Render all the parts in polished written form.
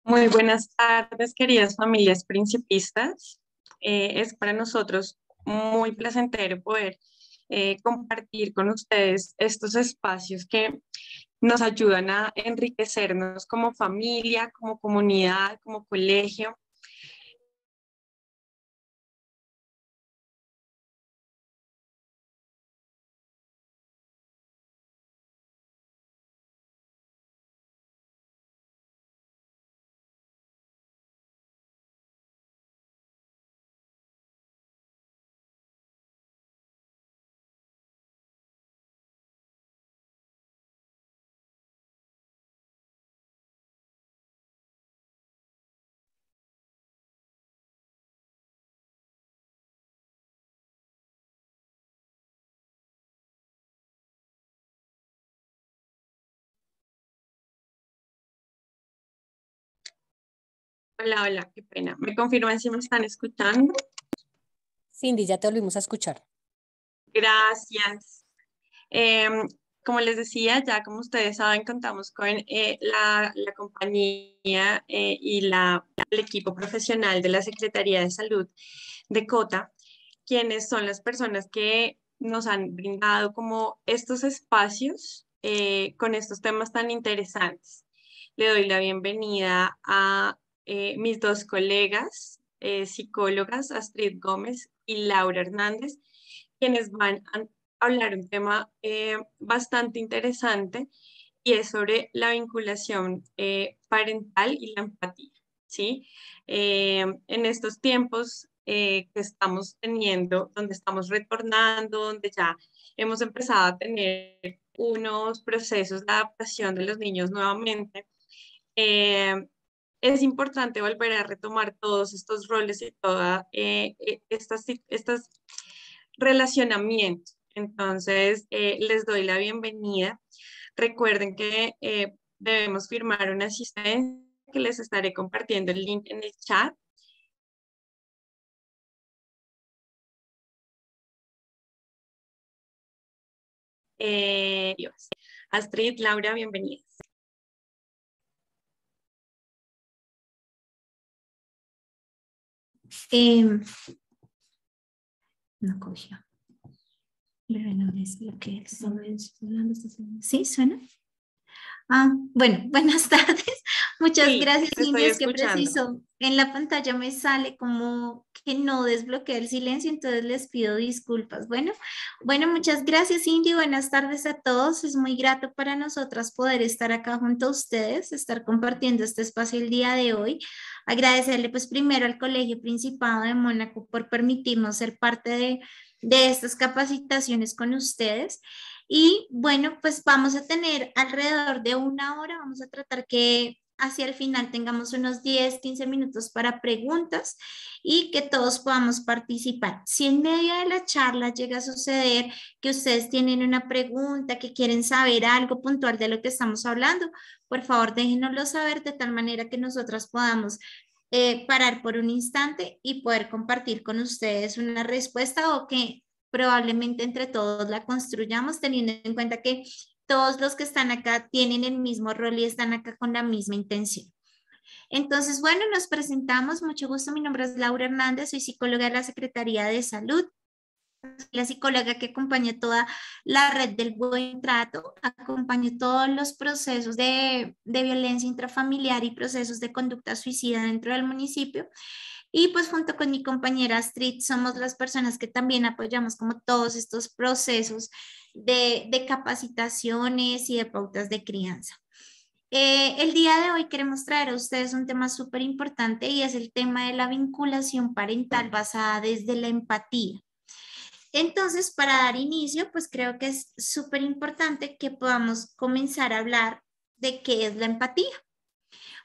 Muy buenas tardes, queridas familias principistas. Es para nosotros muy placentero poder compartir con ustedes estos espacios que nos ayudan a enriquecernos como familia, como comunidad, como colegio. Hola, hola, qué pena. ¿Me confirman si me están escuchando? Cindy, ya te volvimos a escuchar. Gracias. Em, Como les decía, ya como ustedes saben, contamos con la compañía y el equipo profesional de la Secretaría de Salud de Cota, quienes son las personas que nos han brindado como estos espacios con estos temas tan interesantes. Le doy la bienvenida a mis dos colegas, psicólogas, Astrid Gómez y Laura Hernández, quienes van a hablar un tema bastante interesante y es sobre la vinculación parental y la empatía, ¿sí? En estos tiempos que estamos teniendo, donde estamos retornando, donde ya hemos empezado a tener unos procesos de adaptación de los niños nuevamente, eh, es importante volver a retomar todos estos roles y todas estas relacionamientos. Entonces, les doy la bienvenida. Recuerden que debemos firmar una asistencia que les estaré compartiendo el link en el chat. Dios. Astrid, Laura, bienvenidas. No cogió. ¿Sí? ¿Suena? Bueno, buenas tardes. Muchas Sí, gracias, te estoy Cindy. Es que escuchando. preciso, en la pantalla me sale como que no desbloquea el silencio, entonces les pido disculpas. Bueno, muchas gracias, Cindy. Buenas tardes a todos. Es muy grato para nosotras poder estar acá junto a ustedes, estar compartiendo este espacio el día de hoy. Agradecerle pues primero al Colegio Principado de Mónaco por permitirnos ser parte de estas capacitaciones con ustedes. Y bueno, pues vamos a tener alrededor de una hora, vamos a tratar que hacia el final tengamos unos 10, 15 minutos para preguntas y que todos podamos participar. Si en medio de la charla llega a suceder que ustedes tienen una pregunta, que quieren saber algo puntual de lo que estamos hablando, por favor déjenoslo saber de tal manera que nosotras podamos parar por un instante y poder compartir con ustedes una respuesta o que probablemente entre todos la construyamos teniendo en cuenta que todos los que están acá tienen el mismo rol y están acá con la misma intención. Entonces, bueno, nos presentamos. Mucho gusto. Mi nombre es Laura Hernández. Soy psicóloga de la Secretaría de Salud. La psicóloga que acompaña toda la red del buen trato, acompaña todos los procesos de violencia intrafamiliar y procesos de conducta suicida dentro del municipio. Y pues junto con mi compañera Astrid somos las personas que también apoyamos como todos estos procesos de capacitaciones y de pautas de crianza. El día de hoy queremos traer a ustedes un tema súper importante y es el tema de la vinculación parental basada desde la empatía. Entonces, para dar inicio, pues creo que es súper importante que podamos comenzar a hablar de qué es la empatía.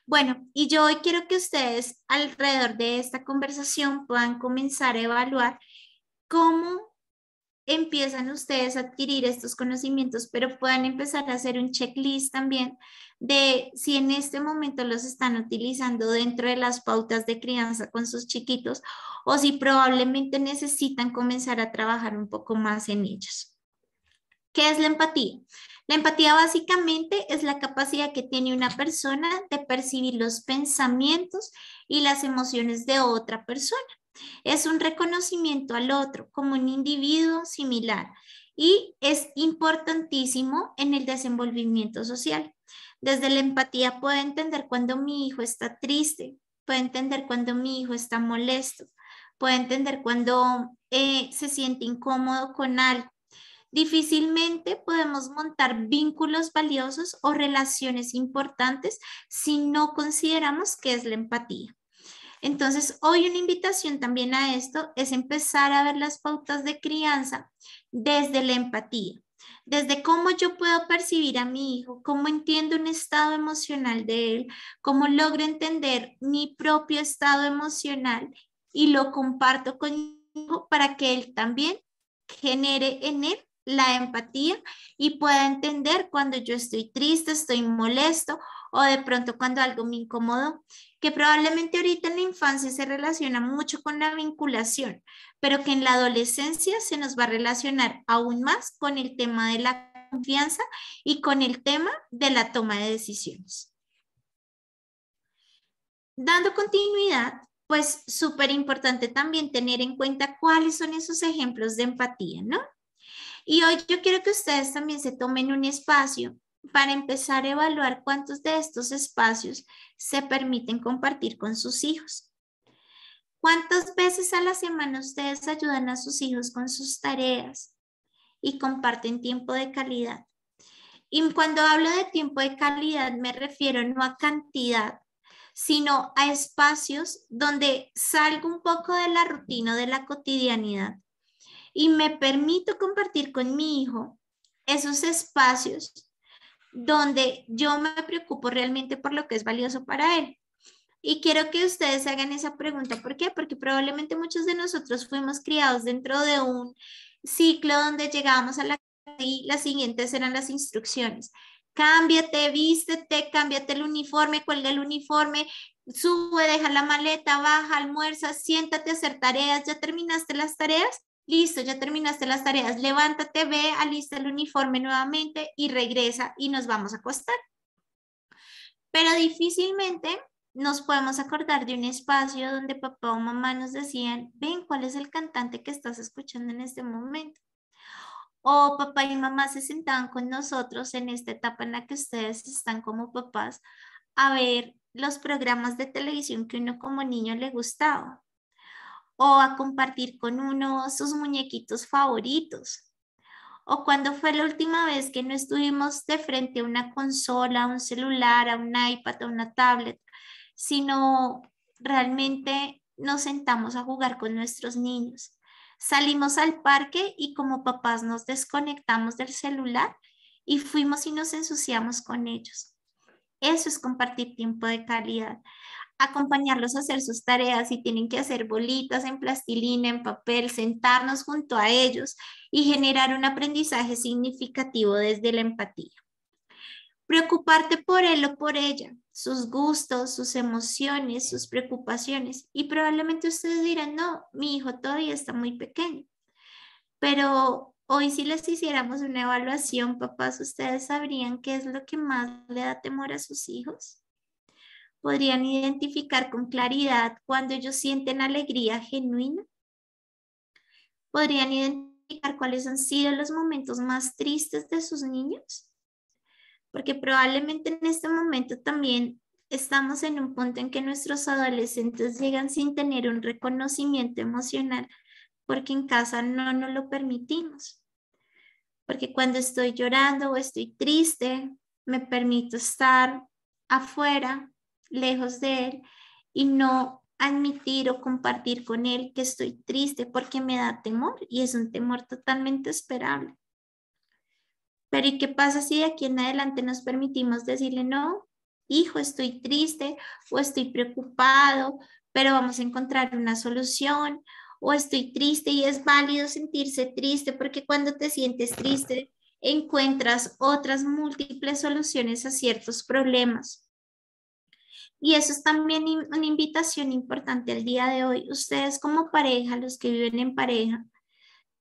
Bueno, y yo hoy quiero que ustedes alrededor de esta conversación puedan comenzar a evaluar cómo empiezan ustedes a adquirir estos conocimientos, pero puedan empezar a hacer un checklist también de si en este momento los están utilizando dentro de las pautas de crianza con sus chiquitos o si probablemente necesitan comenzar a trabajar un poco más en ellos. ¿Qué es la empatía? La empatía básicamente es la capacidad que tiene una persona de percibir los pensamientos y las emociones de otra persona. Es un reconocimiento al otro como un individuo similar y es importantísimo en el desenvolvimiento social. Desde la empatía puedo entender cuando mi hijo está triste, puedo entender cuando mi hijo está molesto, puedo entender cuando se siente incómodo con algo. Difícilmente podemos montar vínculos valiosos o relaciones importantes si no consideramos qué es la empatía. Entonces, hoy una invitación también a esto es empezar a ver las pautas de crianza desde la empatía, desde cómo yo puedo percibir a mi hijo, cómo entiendo un estado emocional de él, cómo logro entender mi propio estado emocional y lo comparto con mi hijo para que él también genere en él la empatía y pueda entender cuando yo estoy triste, estoy molesto o de pronto cuando algo me incomodó, que probablemente ahorita en la infancia se relaciona mucho con la vinculación, pero que en la adolescencia se nos va a relacionar aún más con el tema de la confianza y con el tema de la toma de decisiones. Dando continuidad, pues súper importante también tener en cuenta cuáles son esos ejemplos de empatía, ¿no? Y hoy yo quiero que ustedes también se tomen un espacio para empezar a evaluar cuántos de estos espacios se permiten compartir con sus hijos. ¿Cuántas veces a la semana ustedes ayudan a sus hijos con sus tareas y comparten tiempo de calidad? Y cuando hablo de tiempo de calidad me refiero no a cantidad, sino a espacios donde salgo un poco de la rutina, de la cotidianidad y me permito compartir con mi hijo esos espacios donde yo me preocupo realmente por lo que es valioso para él. Y quiero que ustedes hagan esa pregunta. ¿Por qué? Porque probablemente muchos de nosotros fuimos criados dentro de un ciclo donde llegábamos a la casa y las siguientes eran las instrucciones. Cámbiate, vístete, cámbiate el uniforme, cuelga el uniforme, sube, deja la maleta, baja, almuerza, siéntate a hacer tareas. ¿Ya terminaste las tareas? Listo, ya terminaste las tareas. Levántate, ve, alista el uniforme nuevamente y regresa y nos vamos a acostar. Pero difícilmente nos podemos acordar de un espacio donde papá o mamá nos decían, ven, ¿cuál es el cantante que estás escuchando en este momento? O papá y mamá se sentaban con nosotros en esta etapa en la que ustedes están como papás a ver los programas de televisión que uno como niño le gustaba o a compartir con uno sus muñequitos favoritos. O cuando fue la última vez que no estuvimos de frente a una consola, a un celular, a un iPad, a una tablet, sino realmente nos sentamos a jugar con nuestros niños. Salimos al parque y como papás nos desconectamos del celular y fuimos y nos ensuciamos con ellos. Eso es compartir tiempo de calidad. Acompañarlos a hacer sus tareas, si tienen que hacer bolitas en plastilina, en papel, sentarnos junto a ellos y generar un aprendizaje significativo desde la empatía. Preocuparte por él o por ella, sus gustos, sus emociones, sus preocupaciones. Y probablemente ustedes dirán, no, mi hijo todavía está muy pequeño. Pero hoy si les hiciéramos una evaluación, papás, ¿ustedes sabrían qué es lo que más le da temor a sus hijos? ¿Podrían identificar con claridad cuando ellos sienten alegría genuina? ¿Podrían identificar cuáles han sido los momentos más tristes de sus niños? Porque probablemente en este momento también estamos en un punto en que nuestros adolescentes llegan sin tener un reconocimiento emocional, porque en casa no nos lo permitimos. Porque cuando estoy llorando o estoy triste, me permito estar afuera, lejos de él, y no admitir o compartir con él que estoy triste porque me da temor y es un temor totalmente esperable. Pero ¿y qué pasa si de aquí en adelante nos permitimos decirle, no, hijo, estoy triste o estoy preocupado, pero vamos a encontrar una solución, o estoy triste y es válido sentirse triste porque cuando te sientes triste encuentras otras múltiples soluciones a ciertos problemas? Y eso es también una invitación importante al día de hoy. Ustedes como pareja, los que viven en pareja,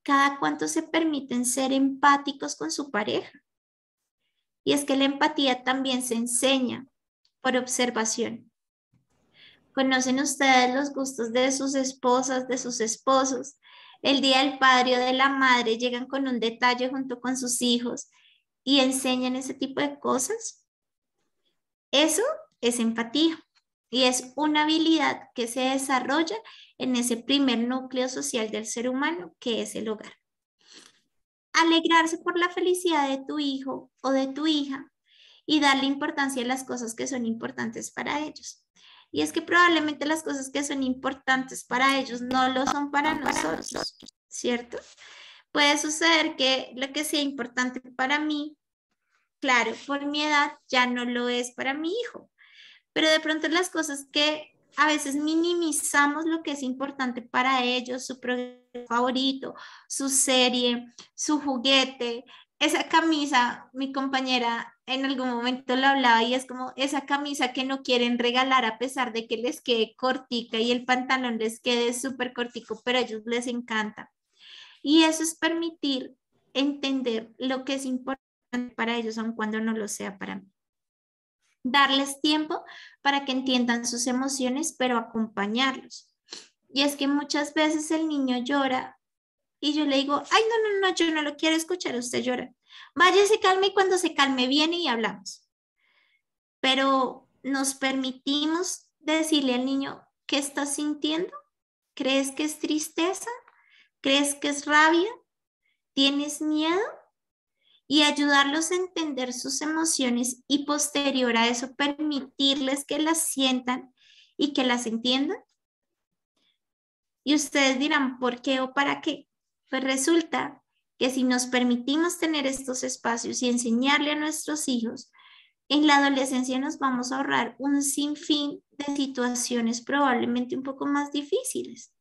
¿cada cuánto se permiten ser empáticos con su pareja? y es que la empatía también se enseña por observación. ¿Conocen ustedes los gustos de sus esposas, de sus esposos? El día del padre o de la madre llegan con un detalle junto con sus hijos y enseñan ese tipo de cosas. Eso es empatía y es una habilidad que se desarrolla en ese primer núcleo social del ser humano, que es el hogar. Alegrarse por la felicidad de tu hijo o de tu hija y darle importancia a las cosas que son importantes para ellos. Y es que probablemente las cosas que son importantes para ellos no lo son para nosotros, ¿cierto? Puede suceder que lo que sea importante para mí, claro, por mi edad ya no lo es para mi hijo, pero de pronto las cosas que a veces minimizamos lo que es importante para ellos, su programa favorito, su serie, su juguete, esa camisa, mi compañera en algún momento lo hablaba y es como esa camisa que no quieren regalar a pesar de que les quede cortica y el pantalón les quede súper cortico, pero a ellos les encanta. Y eso es permitir entender lo que es importante para ellos, aun cuando no lo sea para mí. Darles tiempo para que entiendan sus emociones, pero acompañarlos. Y es que muchas veces el niño llora y yo le digo, ay, no, yo no lo quiero escuchar, usted llora. Vaya, se calme y cuando se calme viene y hablamos. Pero nos permitimos decirle al niño, ¿qué estás sintiendo? ¿Crees que es tristeza? ¿Crees que es rabia? ¿Tienes miedo? Y ayudarlos a entender sus emociones y posterior a eso permitirles que las sientan y que las entiendan. Y ustedes dirán, ¿por qué o para qué? Pues resulta que si nos permitimos tener estos espacios y enseñarle a nuestros hijos, en la adolescencia nos vamos a ahorrar un sinfín de situaciones probablemente un poco más difíciles.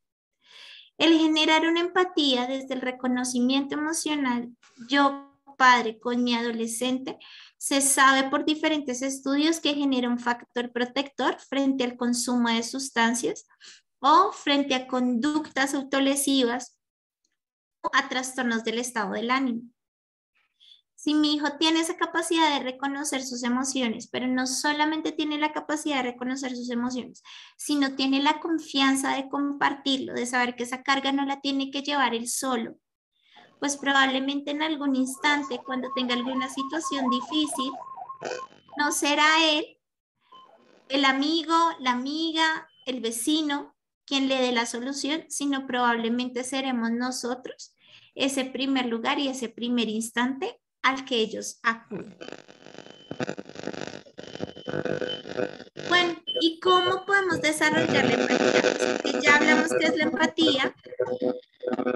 El generar una empatía desde el reconocimiento emocional, yo padre con mi adolescente, se sabe por diferentes estudios que genera un factor protector frente al consumo de sustancias o frente a conductas autolesivas o a trastornos del estado del ánimo. Si mi hijo tiene esa capacidad de reconocer sus emociones, pero no solamente tiene la capacidad de reconocer sus emociones, sino tiene la confianza de compartirlo, de saber que esa carga no la tiene que llevar él solo, pues probablemente en algún instante, cuando tenga alguna situación difícil, no será él, el amigo, la amiga, el vecino, quien le dé la solución, sino probablemente seremos nosotros ese primer lugar y ese primer instante al que ellos acuden. Bueno, ¿y cómo podemos desarrollar la empatía? Pues ya hablamos qué es la empatía,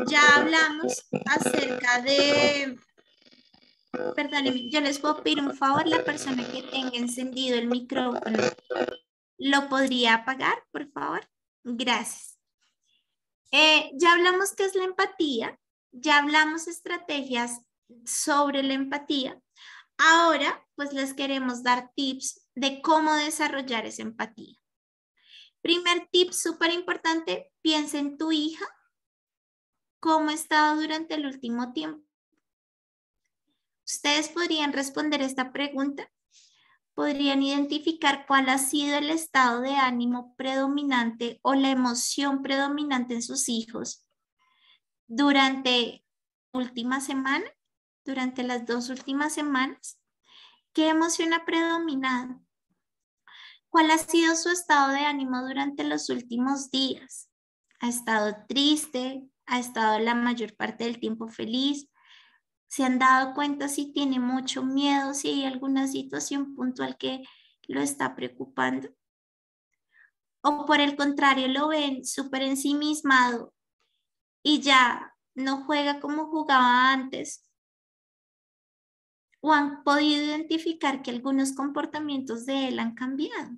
ya hablamos acerca de, perdónenme, yo les puedo pedir un favor, la persona que tenga encendido el micrófono, ¿lo podría apagar, por favor? Gracias. Ya hablamos qué es la empatía, ya hablamos estrategias sobre la empatía. Ahora, pues les queremos dar tips de cómo desarrollar esa empatía. Primer tip súper importante, piensa en tu hija, cómo ha estado durante el último tiempo. Ustedes podrían responder esta pregunta, podrían identificar cuál ha sido el estado de ánimo predominante o la emoción predominante en sus hijos durante la última semana, durante las 2 últimas semanas. ¿Qué emoción ha predominado? ¿Cuál ha sido su estado de ánimo durante los últimos días? ¿Ha estado triste? ¿Ha estado la mayor parte del tiempo feliz? ¿Se han dado cuenta si tiene mucho miedo, si hay alguna situación puntual que lo está preocupando? ¿O por el contrario lo ven súper ensimismado y ya no juega como jugaba antes? ¿O han podido identificar que algunos comportamientos de él han cambiado?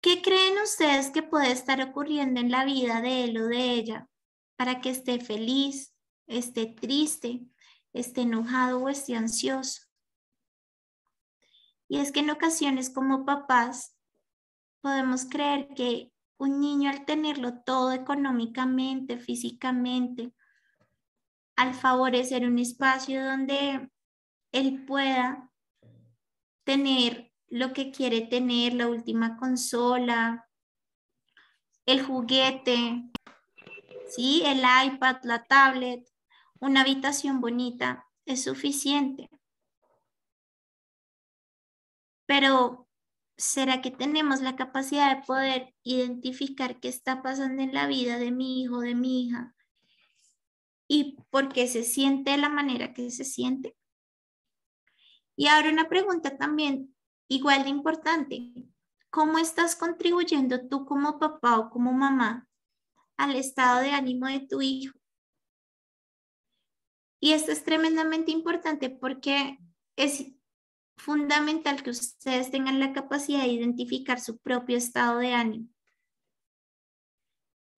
¿Qué creen ustedes que puede estar ocurriendo en la vida de él o de ella para que esté feliz, esté triste, esté enojado o esté ansioso? Y es que en ocasiones como papás podemos creer que un niño al tenerlo todo económicamente, físicamente, al favorecer un espacio donde él pueda tener lo que quiere tener, la última consola, el juguete, ¿sí? El iPad, la tablet, una habitación bonita, es suficiente. Pero, ¿será que tenemos la capacidad de poder identificar qué está pasando en la vida de mi hijo, de mi hija? ¿Y por qué se siente de la manera que se siente? Y ahora una pregunta también igual de importante. ¿Cómo estás contribuyendo tú como papá o como mamá al estado de ánimo de tu hijo? Y esto es tremendamente importante porque es fundamental que ustedes tengan la capacidad de identificar su propio estado de ánimo.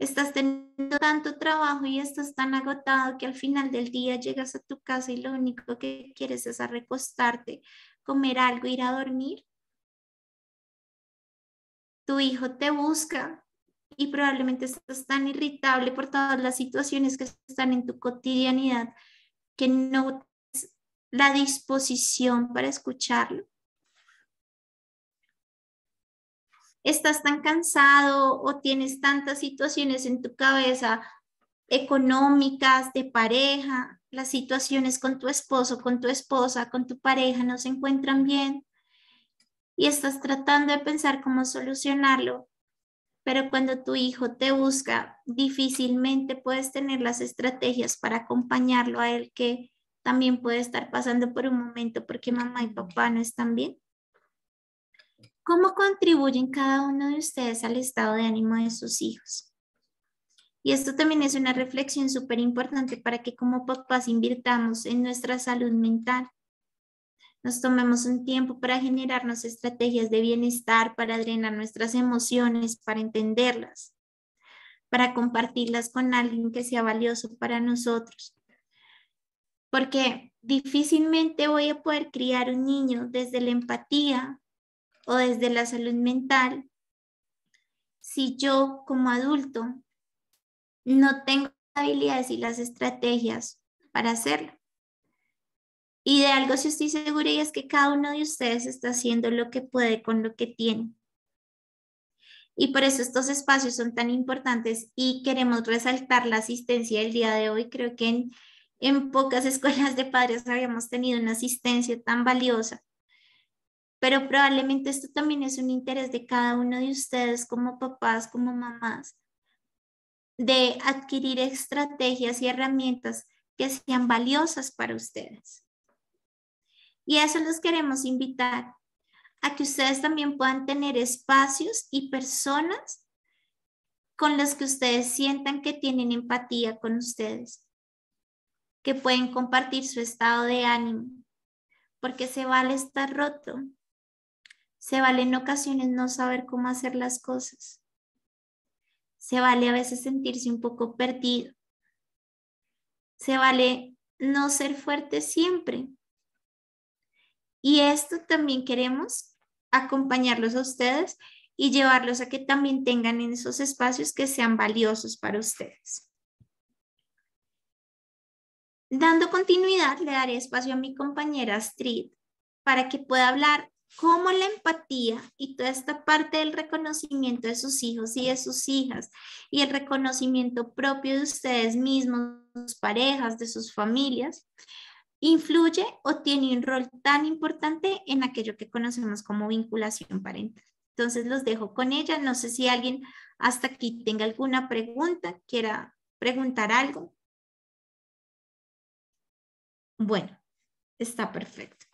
Estás teniendo tanto trabajo y estás tan agotado que al final del día llegas a tu casa y lo único que quieres es recostarte, comer algo, ir a dormir. Tu hijo te busca y probablemente estás tan irritable por todas las situaciones que están en tu cotidianidad que no tienes la disposición para escucharlo. Estás tan cansado o tienes tantas situaciones en tu cabeza económicas, de pareja, las situaciones con tu esposo, con tu esposa, con tu pareja no se encuentran bien y estás tratando de pensar cómo solucionarlo, pero cuando tu hijo te busca, difícilmente puedes tener las estrategias para acompañarlo a él que también puede estar pasando por un momento porque mamá y papá no están bien. ¿Cómo contribuyen cada uno de ustedes al estado de ánimo de sus hijos? Y esto también es una reflexión súper importante para que como papás invirtamos en nuestra salud mental. Nos tomemos un tiempo para generarnos estrategias de bienestar, para drenar nuestras emociones, para entenderlas, para compartirlas con alguien que sea valioso para nosotros. Porque difícilmente voy a poder criar un niño desde la empatía o desde la salud mental si yo como adulto no tengo las habilidades y las estrategias para hacerlo. Y de algo sí estoy segura y es que cada uno de ustedes está haciendo lo que puede con lo que tiene. Y por eso estos espacios son tan importantes y queremos resaltar la asistencia del día de hoy. Creo que en pocas escuelas de padres habíamos tenido una asistencia tan valiosa. Pero probablemente esto también es un interés de cada uno de ustedes como papás, como mamás, de adquirir estrategias y herramientas que sean valiosas para ustedes. Y a eso los queremos invitar, a que ustedes también puedan tener espacios y personas con las que ustedes sientan que tienen empatía con ustedes, que pueden compartir su estado de ánimo, porque se vale estar roto, se vale en ocasiones no saber cómo hacer las cosas, se vale a veces sentirse un poco perdido, se vale no ser fuerte siempre. Y esto también queremos acompañarlos a ustedes y llevarlos a que también tengan en esos espacios que sean valiosos para ustedes. Dando continuidad, le daré espacio a mi compañera Astrid para que pueda hablar cómo la empatía y toda esta parte del reconocimiento de sus hijos y de sus hijas y el reconocimiento propio de ustedes mismos, de sus parejas, de sus familias, influye o tiene un rol tan importante en aquello que conocemos como vinculación parental. Entonces los dejo con ella. No sé si alguien hasta aquí tenga alguna pregunta, quiera preguntar algo. Bueno, está perfecto.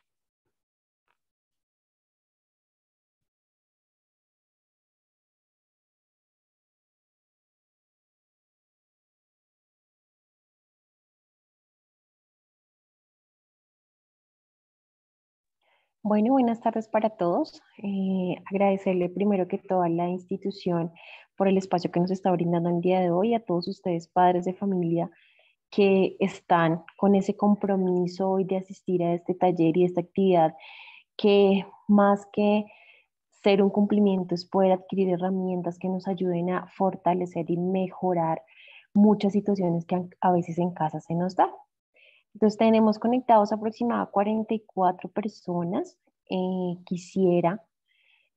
Bueno, buenas tardes para todos. Agradecerle primero que todo a la institución por el espacio que nos está brindando el día de hoy, a todos ustedes, padres de familia, que están con ese compromiso hoy de asistir a este taller y esta actividad, que más que ser un cumplimiento es poder adquirir herramientas que nos ayuden a fortalecer y mejorar muchas situaciones que a veces en casa se nos da. Entonces tenemos conectados aproximadamente 44 personas. Quisiera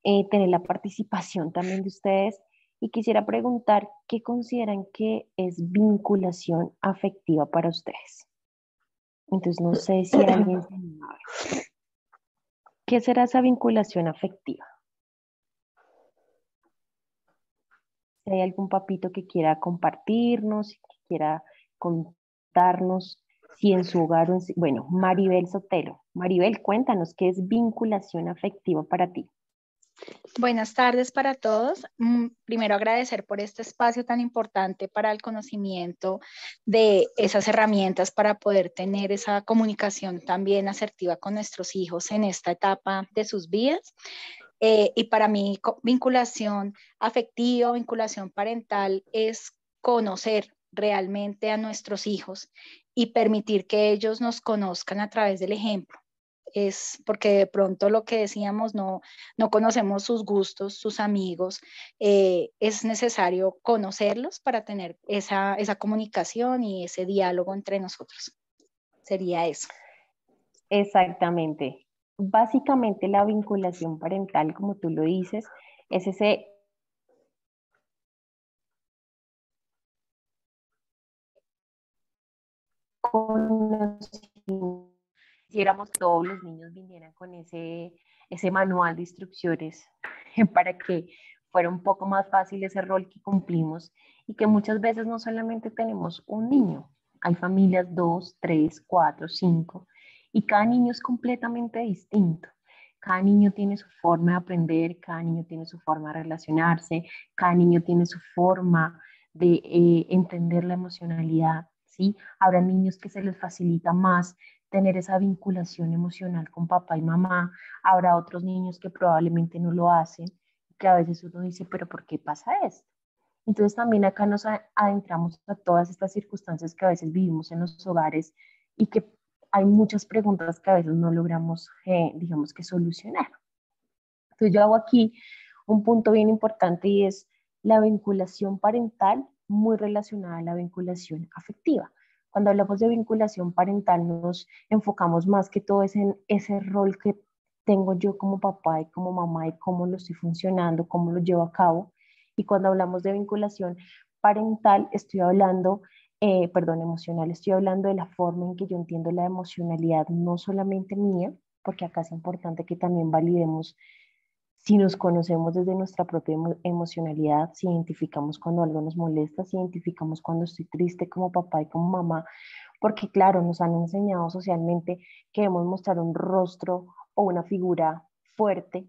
tener la participación también de ustedes y quisiera preguntar qué consideran que es vinculación afectiva para ustedes. Entonces no sé si alguien se anima a ver. ¿Qué será esa vinculación afectiva? Si hay algún papito que quiera compartirnos, que quiera contarnos si en su hogar, bueno, Maribel Sotelo. Maribel, cuéntanos, ¿qué es vinculación afectiva para ti? Buenas tardes para todos. Primero agradecer por este espacio tan importante para el conocimiento de esas herramientas para poder tener esa comunicación también asertiva con nuestros hijos en esta etapa de sus vidas. Y para mí, vinculación afectiva, vinculación parental es conocer realmente a nuestros hijos y permitir que ellos nos conozcan a través del ejemplo. Es porque de pronto lo que decíamos, no conocemos sus gustos, sus amigos, es necesario conocerlos para tener esa comunicación y ese diálogo entre nosotros. Sería eso. Exactamente. Básicamente la vinculación parental, como tú lo dices, es ese conocimiento. Quisiéramos todos los niños vinieran con ese manual de instrucciones para que fuera un poco más fácil ese rol que cumplimos y que muchas veces no solamente tenemos un niño, hay familias 2, 3, 4, 5 y cada niño es completamente distinto. Cada niño tiene su forma de aprender, cada niño tiene su forma de relacionarse, cada niño tiene su forma de entender la emocionalidad, ¿sí? Habrá niños que se les facilita más tener esa vinculación emocional con papá y mamá. Habrá otros niños que probablemente no lo hacen, que a veces uno dice, pero ¿por qué pasa esto? Entonces también acá nos adentramos a todas estas circunstancias que a veces vivimos en los hogares y que hay muchas preguntas que a veces no logramos, digamos que solucionar. Entonces yo hago aquí un punto bien importante y es la vinculación parental muy relacionada a la vinculación afectiva. Cuando hablamos de vinculación parental nos enfocamos más que todo en ese rol que tengo yo como papá y como mamá y cómo lo estoy funcionando, cómo lo llevo a cabo. Y cuando hablamos de vinculación parental, estoy hablando, emocional, estoy hablando de la forma en que yo entiendo la emocionalidad, no solamente mía, porque acá es importante que también validemos si nos conocemos desde nuestra propia emocionalidad, si identificamos cuando algo nos molesta, si identificamos cuando estoy triste como papá y como mamá, porque claro, nos han enseñado socialmente que debemos mostrar un rostro o una figura fuerte,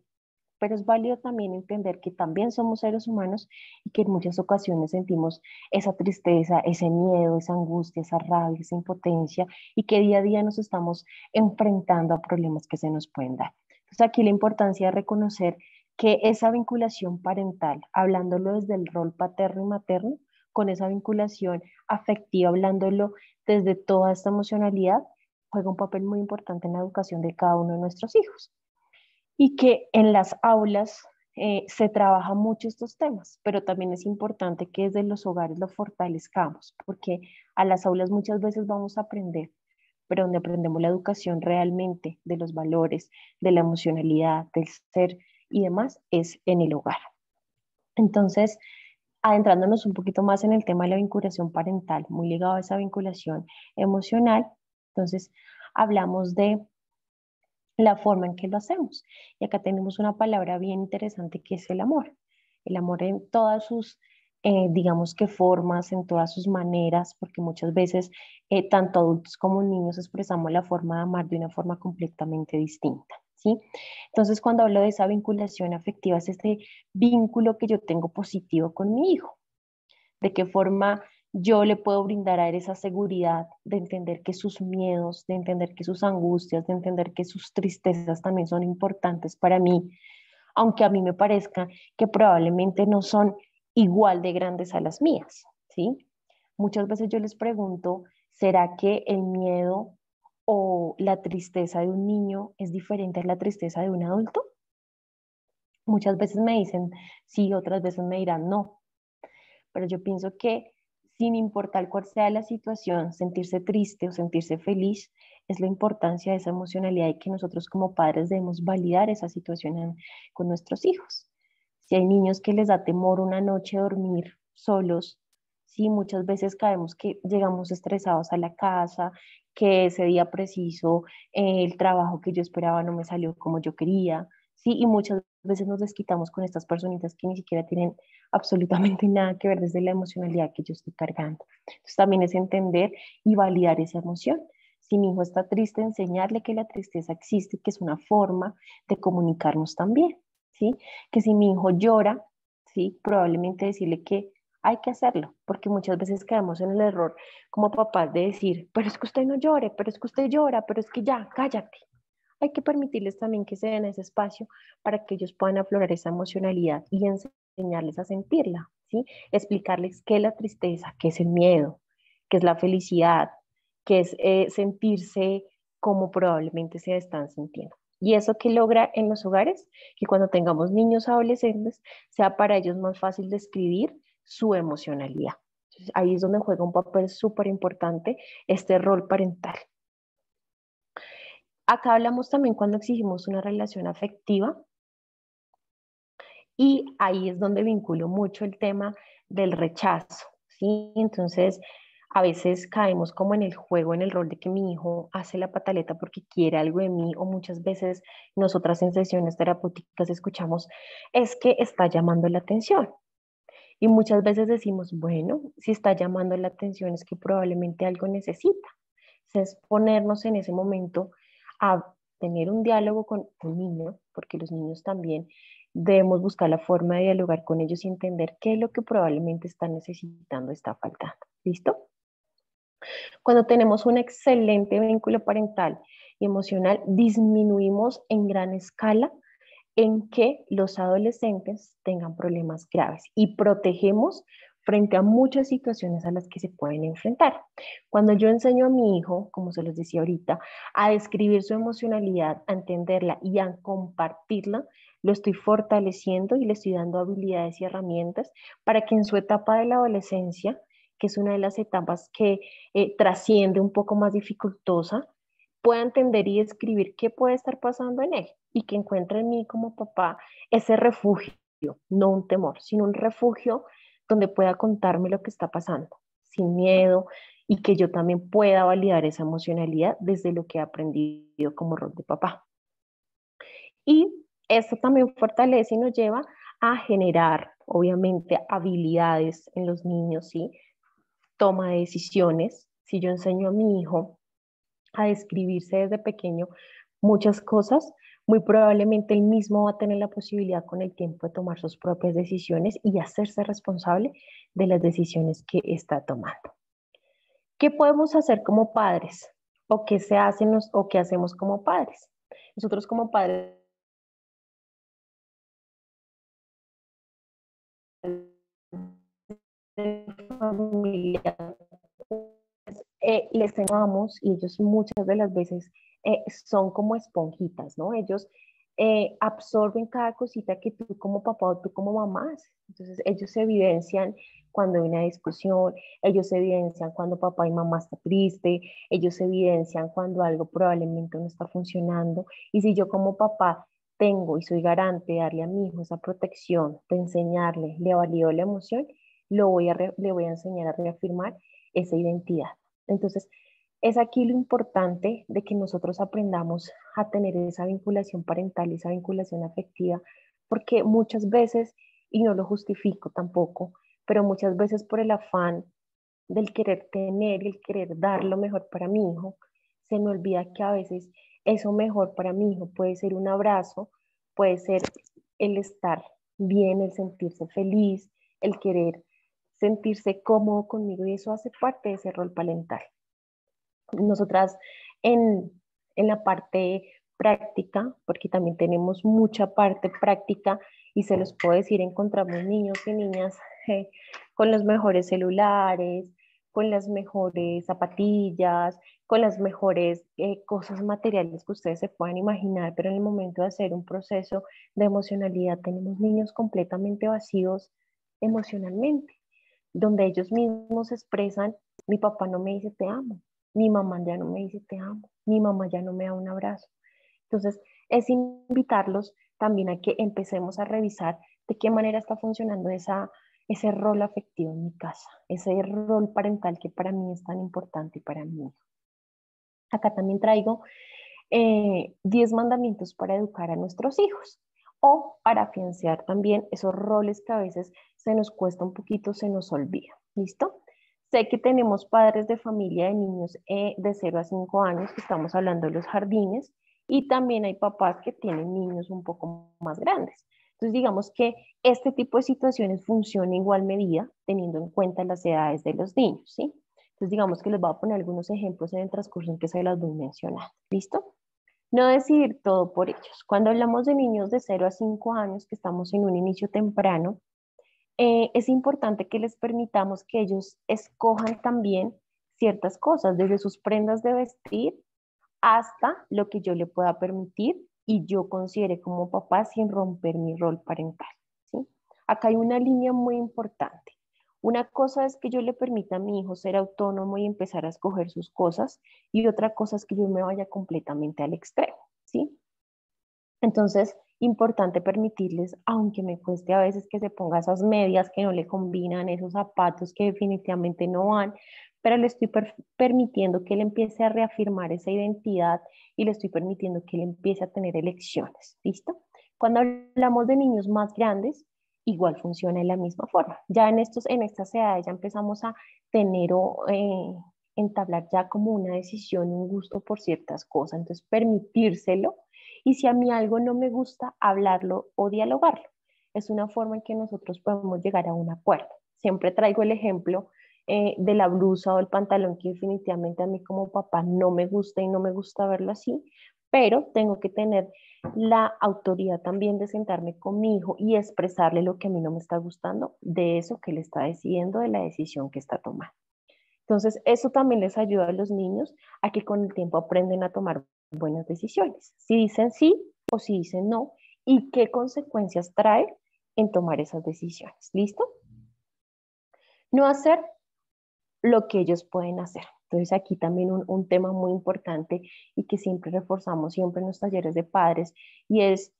pero es válido también entender que también somos seres humanos y que en muchas ocasiones sentimos esa tristeza, ese miedo, esa angustia, esa rabia, esa impotencia y que día a día nos estamos enfrentando a problemas que se nos pueden dar. Entonces aquí la importancia de reconocer que esa vinculación parental, hablándolo desde el rol paterno y materno, con esa vinculación afectiva, hablándolo desde toda esta emocionalidad, juega un papel muy importante en la educación de cada uno de nuestros hijos y que en las aulas se trabaja mucho estos temas, pero también es importante que desde los hogares lo fortalezcamos, porque a las aulas muchas veces vamos a aprender, pero donde aprendemos la educación realmente de los valores, de la emocionalidad, del ser y demás, es en el hogar. Entonces, adentrándonos un poquito más en el tema de la vinculación parental, muy ligado a esa vinculación emocional, entonces hablamos de la forma en que lo hacemos. Y acá tenemos una palabra bien interesante que es el amor. El amor en todas sus, digamos que formas, en todas sus maneras, porque muchas veces tanto adultos como niños expresamos la forma de amar de una forma completamente distinta. ¿Sí? Entonces, cuando hablo de esa vinculación afectiva, es este vínculo que yo tengo positivo con mi hijo. De qué forma yo le puedo brindar a él esa seguridad de entender que sus miedos, de entender que sus angustias, de entender que sus tristezas también son importantes para mí, aunque a mí me parezca que probablemente no son igual de grandes a las mías, ¿sí? Muchas veces yo les pregunto, ¿será que el miedo o la tristeza de un niño es diferente a la tristeza de un adulto? Muchas veces me dicen sí, otras veces me dirán no, pero yo pienso que sin importar cuál sea la situación, sentirse triste o sentirse feliz, es la importancia de esa emocionalidad y que nosotros como padres debemos validar esa situación con nuestros hijos. Si hay niños que les da temor una noche dormir solos, sí, muchas veces caemos que llegamos estresados a la casa, que ese día preciso el trabajo que yo esperaba no me salió como yo quería, sí, y muchas veces nos desquitamos con estas personitas que ni siquiera tienen absolutamente nada que ver desde la emocionalidad que yo estoy cargando. Entonces también es entender y validar esa emoción. Si mi hijo está triste, enseñarle que la tristeza existe, que es una forma de comunicarnos también, ¿sí? Que si mi hijo llora, ¿sí? Probablemente decirle que hay que hacerlo, porque muchas veces caemos en el error como papás de decir, pero es que usted no llore, pero es que usted llora, pero es que ya, cállate. Hay que permitirles también que se den ese espacio para que ellos puedan aflorar esa emocionalidad y enseñarles a sentirla, ¿sí? Explicarles qué es la tristeza, qué es el miedo, qué es la felicidad, qué es sentirse como probablemente se están sintiendo. Y eso que logra en los hogares, que cuando tengamos niños adolescentes, sea para ellos más fácil describir su emocionalidad. Entonces, ahí es donde juega un papel súper importante este rol parental. Acá hablamos también cuando exigimos una relación afectiva y ahí es donde vinculo mucho el tema del rechazo, ¿sí? Entonces, a veces caemos como en el juego, en el rol de que mi hijo hace la pataleta porque quiere algo de mí o muchas veces nosotras en sesiones terapéuticas escuchamos, es que está llamando la atención. Y muchas veces decimos, bueno, si está llamando la atención es que probablemente algo necesita. Es ponernos en ese momento a tener un diálogo con un niño, porque los niños también debemos buscar la forma de dialogar con ellos y entender qué es lo que probablemente están necesitando, está faltando. ¿Listo? Cuando tenemos un excelente vínculo parental y emocional, disminuimos en gran escala en que los adolescentes tengan problemas graves y protegemos frente a muchas situaciones a las que se pueden enfrentar. Cuando yo enseño a mi hijo, como se los decía ahorita, a describir su emocionalidad, a entenderla y a compartirla, lo estoy fortaleciendo y le estoy dando habilidades y herramientas para que en su etapa de la adolescencia, que es una de las etapas que trasciende un poco más dificultosa, pueda entender y describir qué puede estar pasando en él y que encuentre en mí como papá ese refugio, no un temor, sino un refugio donde pueda contarme lo que está pasando, sin miedo y que yo también pueda validar esa emocionalidad desde lo que he aprendido como rol de papá. Y esto también fortalece y nos lleva a generar, obviamente, habilidades en los niños, ¿sí? Toma de decisiones. Si yo enseño a mi hijo a describirse desde pequeño muchas cosas, muy probablemente él mismo va a tener la posibilidad con el tiempo de tomar sus propias decisiones y hacerse responsable de las decisiones que está tomando. ¿Qué podemos hacer como padres? ¿O qué se hacen o qué hacemos como padres? Nosotros como padres de familia les enseñamos y ellos muchas de las veces son como esponjitas, ¿no? Ellos absorben cada cosita que tú como papá o tú como mamá haces. Entonces ellos se evidencian cuando hay una discusión, ellos se evidencian cuando papá y mamá están tristes, ellos se evidencian cuando algo probablemente no está funcionando. Y si yo como papá tengo y soy garante de darle a mi hijo esa protección, de enseñarle, le valido la emoción, le voy a enseñar a reafirmar esa identidad. Entonces, es aquí lo importante de que nosotros aprendamos a tener esa vinculación parental y esa vinculación afectiva, porque muchas veces, y no lo justifico tampoco, pero muchas veces por el afán del querer tener y el querer dar lo mejor para mi hijo, se me olvida que a veces eso mejor para mi hijo puede ser un abrazo, puede ser el estar bien, el sentirse feliz, el querer sentirse cómodo conmigo y eso hace parte de ese rol parental. Nosotras en, en la parte práctica, porque también tenemos mucha parte práctica y se los puedo decir, encontramos niños y niñas con los mejores celulares, con las mejores zapatillas, con las mejores cosas materiales que ustedes se puedan imaginar, pero en el momento de hacer un proceso de emocionalidad tenemos niños completamente vacíos emocionalmente. donde ellos mismos expresan, mi papá no me dice te amo, mi mamá ya no me dice te amo, mi mamá ya no me da un abrazo. Entonces, es invitarlos también a que empecemos a revisar de qué manera está funcionando ese rol afectivo en mi casa, ese rol parental que para mí es tan importante y para mí. Acá también traigo 10 mandamientos para educar a nuestros hijos o para afianzar también esos roles que a veces se nos cuesta un poquito, se nos olvida. ¿Listo? Sé que tenemos padres de familia de niños de 0 a 5 años, que estamos hablando de los jardines, y también hay papás que tienen niños un poco más grandes. Entonces, digamos que este tipo de situaciones funciona en igual medida, teniendo en cuenta las edades de los niños, ¿sí? Entonces, digamos que les voy a poner algunos ejemplos en el transcurso en que se las voy mencionando. ¿Listo? No decidir todo por ellos. Cuando hablamos de niños de 0 a 5 años, que estamos en un inicio temprano, es importante que les permitamos que ellos escojan también ciertas cosas, desde sus prendas de vestir hasta lo que yo le pueda permitir y yo considere como papá sin romper mi rol parental, ¿sí? Acá hay una línea muy importante. Una cosa es que yo le permita a mi hijo ser autónomo y empezar a escoger sus cosas, y otra cosa es que yo me vaya completamente al extremo, ¿sí? Entonces, importante permitirles, aunque me cueste a veces que se ponga esas medias que no le combinan, esos zapatos que definitivamente no van, pero le estoy permitiendo que él empiece a reafirmar esa identidad y le estoy permitiendo que él empiece a tener elecciones, ¿listo? Cuando hablamos de niños más grandes, igual funciona de la misma forma. Ya en estas edades ya empezamos a tener o entablar ya como una decisión, un gusto por ciertas cosas, entonces permitírselo. Y si a mí algo no me gusta, hablarlo o dialogarlo. Es una forma en que nosotros podemos llegar a un acuerdo. Siempre traigo el ejemplo de la blusa o el pantalón que definitivamente a mí como papá no me gusta y no me gusta verlo así, pero tengo que tener la autoridad también de sentarme con mi hijo y expresarle lo que a mí no me está gustando de eso que él está decidiendo, de la decisión que está tomando. Entonces, eso también les ayuda a los niños a que con el tiempo aprenden a tomar buenas decisiones. Si dicen sí o si dicen no, y qué consecuencias trae en tomar esas decisiones. ¿Listo? No hacer lo que ellos pueden hacer. Entonces, aquí también un tema muy importante y que siempre reforzamos siempre en los talleres de padres, y es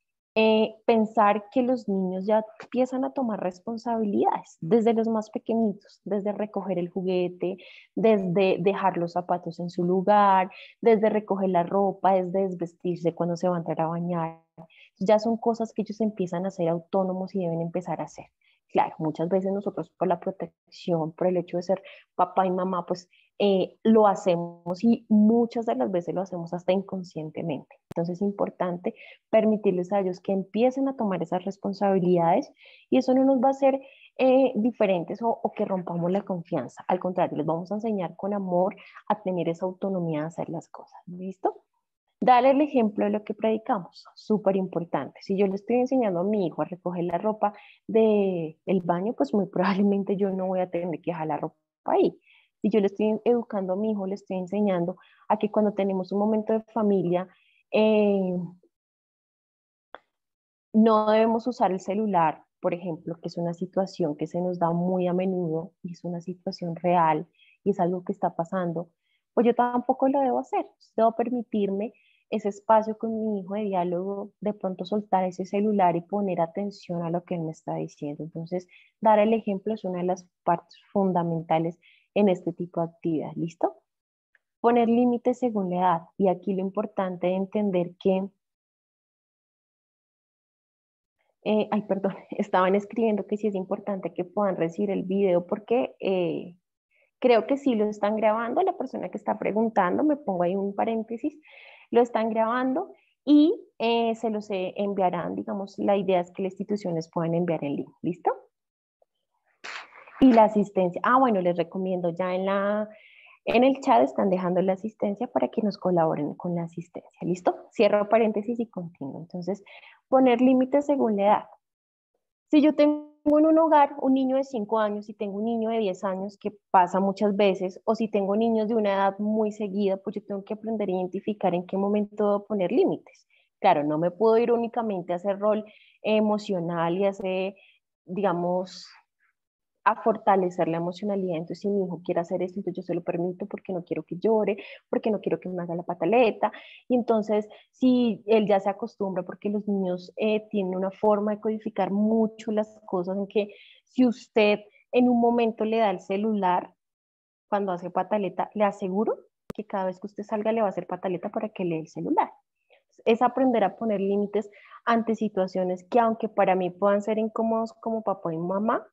pensar que los niños ya empiezan a tomar responsabilidades desde los más pequeñitos, desde recoger el juguete, desde dejar los zapatos en su lugar, desde recoger la ropa, desde desvestirse cuando se van a entrar a bañar. Ya son cosas que ellos empiezan a ser autónomos y deben empezar a hacer. Claro, muchas veces nosotros por la protección, por el hecho de ser papá y mamá, pues lo hacemos, y muchas de las veces lo hacemos hasta inconscientemente. Entonces es importante permitirles a ellos que empiecen a tomar esas responsabilidades, y eso no nos va a hacer diferentes o que rompamos la confianza. Al contrario, les vamos a enseñar con amor a tener esa autonomía de hacer las cosas. ¿Listo? Dale el ejemplo de lo que predicamos, súper importante. Si yo le estoy enseñando a mi hijo a recoger la ropa del baño, pues muy probablemente yo no voy a tener que dejar la ropa ahí. Si yo le estoy educando a mi hijo, le estoy enseñando a que cuando tenemos un momento de familia, no debemos usar el celular, por ejemplo, que es una situación que se nos da muy a menudo y es una situación real y es algo que está pasando, pues yo tampoco lo debo hacer. Debo permitirme ese espacio con mi hijo de diálogo, de pronto soltar ese celular y poner atención a lo que él me está diciendo. Entonces, dar el ejemplo es una de las partes fundamentales en este tipo de actividad. ¿Listo? Poner límites según la edad. Y aquí lo importante es entender que ay, perdón, estaban escribiendo que sí es importante que puedan recibir el video porque creo que sí lo están grabando. La persona que está preguntando, me pongo ahí un paréntesis, lo están grabando y se los enviarán, digamos, la idea es que las instituciones puedan enviar el link, ¿listo? Y la asistencia, bueno, les recomiendo ya en el chat están dejando la asistencia para que nos colaboren con la asistencia, ¿listo? Cierro paréntesis y continúo. Entonces, poner límites según la edad. Si yo tengo en un hogar un niño de 5 años y tengo un niño de 10 años, que pasa muchas veces, o si tengo niños de una edad muy seguida, pues yo tengo que aprender a identificar en qué momento debo poner límites. Claro, no me puedo ir únicamente a hacer rol emocional y hacer, digamos, a fortalecer la emocionalidad. Entonces, si mi hijo quiere hacer esto, entonces yo se lo permito porque no quiero que llore, porque no quiero que me haga la pataleta. Y entonces, si él ya se acostumbra, porque los niños tienen una forma de codificar mucho las cosas, en que si usted en un momento le da el celular, cuando hace pataleta, le aseguro que cada vez que usted salga le va a hacer pataleta para que le dé el celular. Es aprender a poner límites ante situaciones que, aunque para mí puedan ser incómodos como papá y mamá,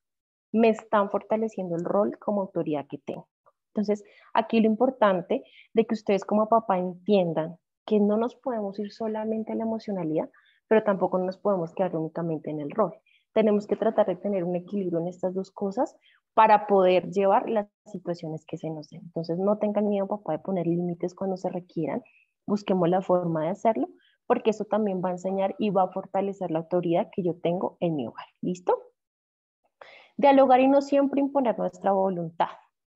me están fortaleciendo el rol como autoridad que tengo. Entonces, aquí lo importante de que ustedes como papá entiendan que no nos podemos ir solamente a la emocionalidad, pero tampoco nos podemos quedar únicamente en el rol. Tenemos que tratar de tener un equilibrio en estas dos cosas para poder llevar las situaciones que se nos den. Entonces, no tengan miedo, papá, de poner límites cuando se requieran. Busquemos la forma de hacerlo, porque eso también va a enseñar y va a fortalecer la autoridad que yo tengo en mi hogar. ¿Listo? Dialogar y no siempre imponer nuestra voluntad.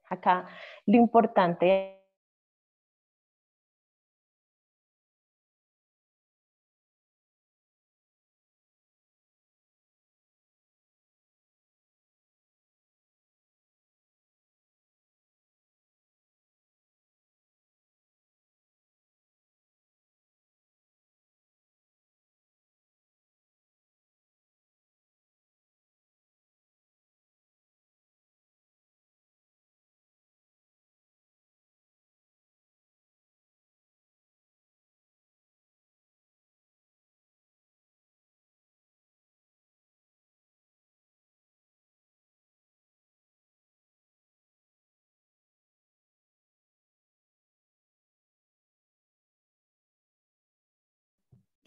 Acá lo importante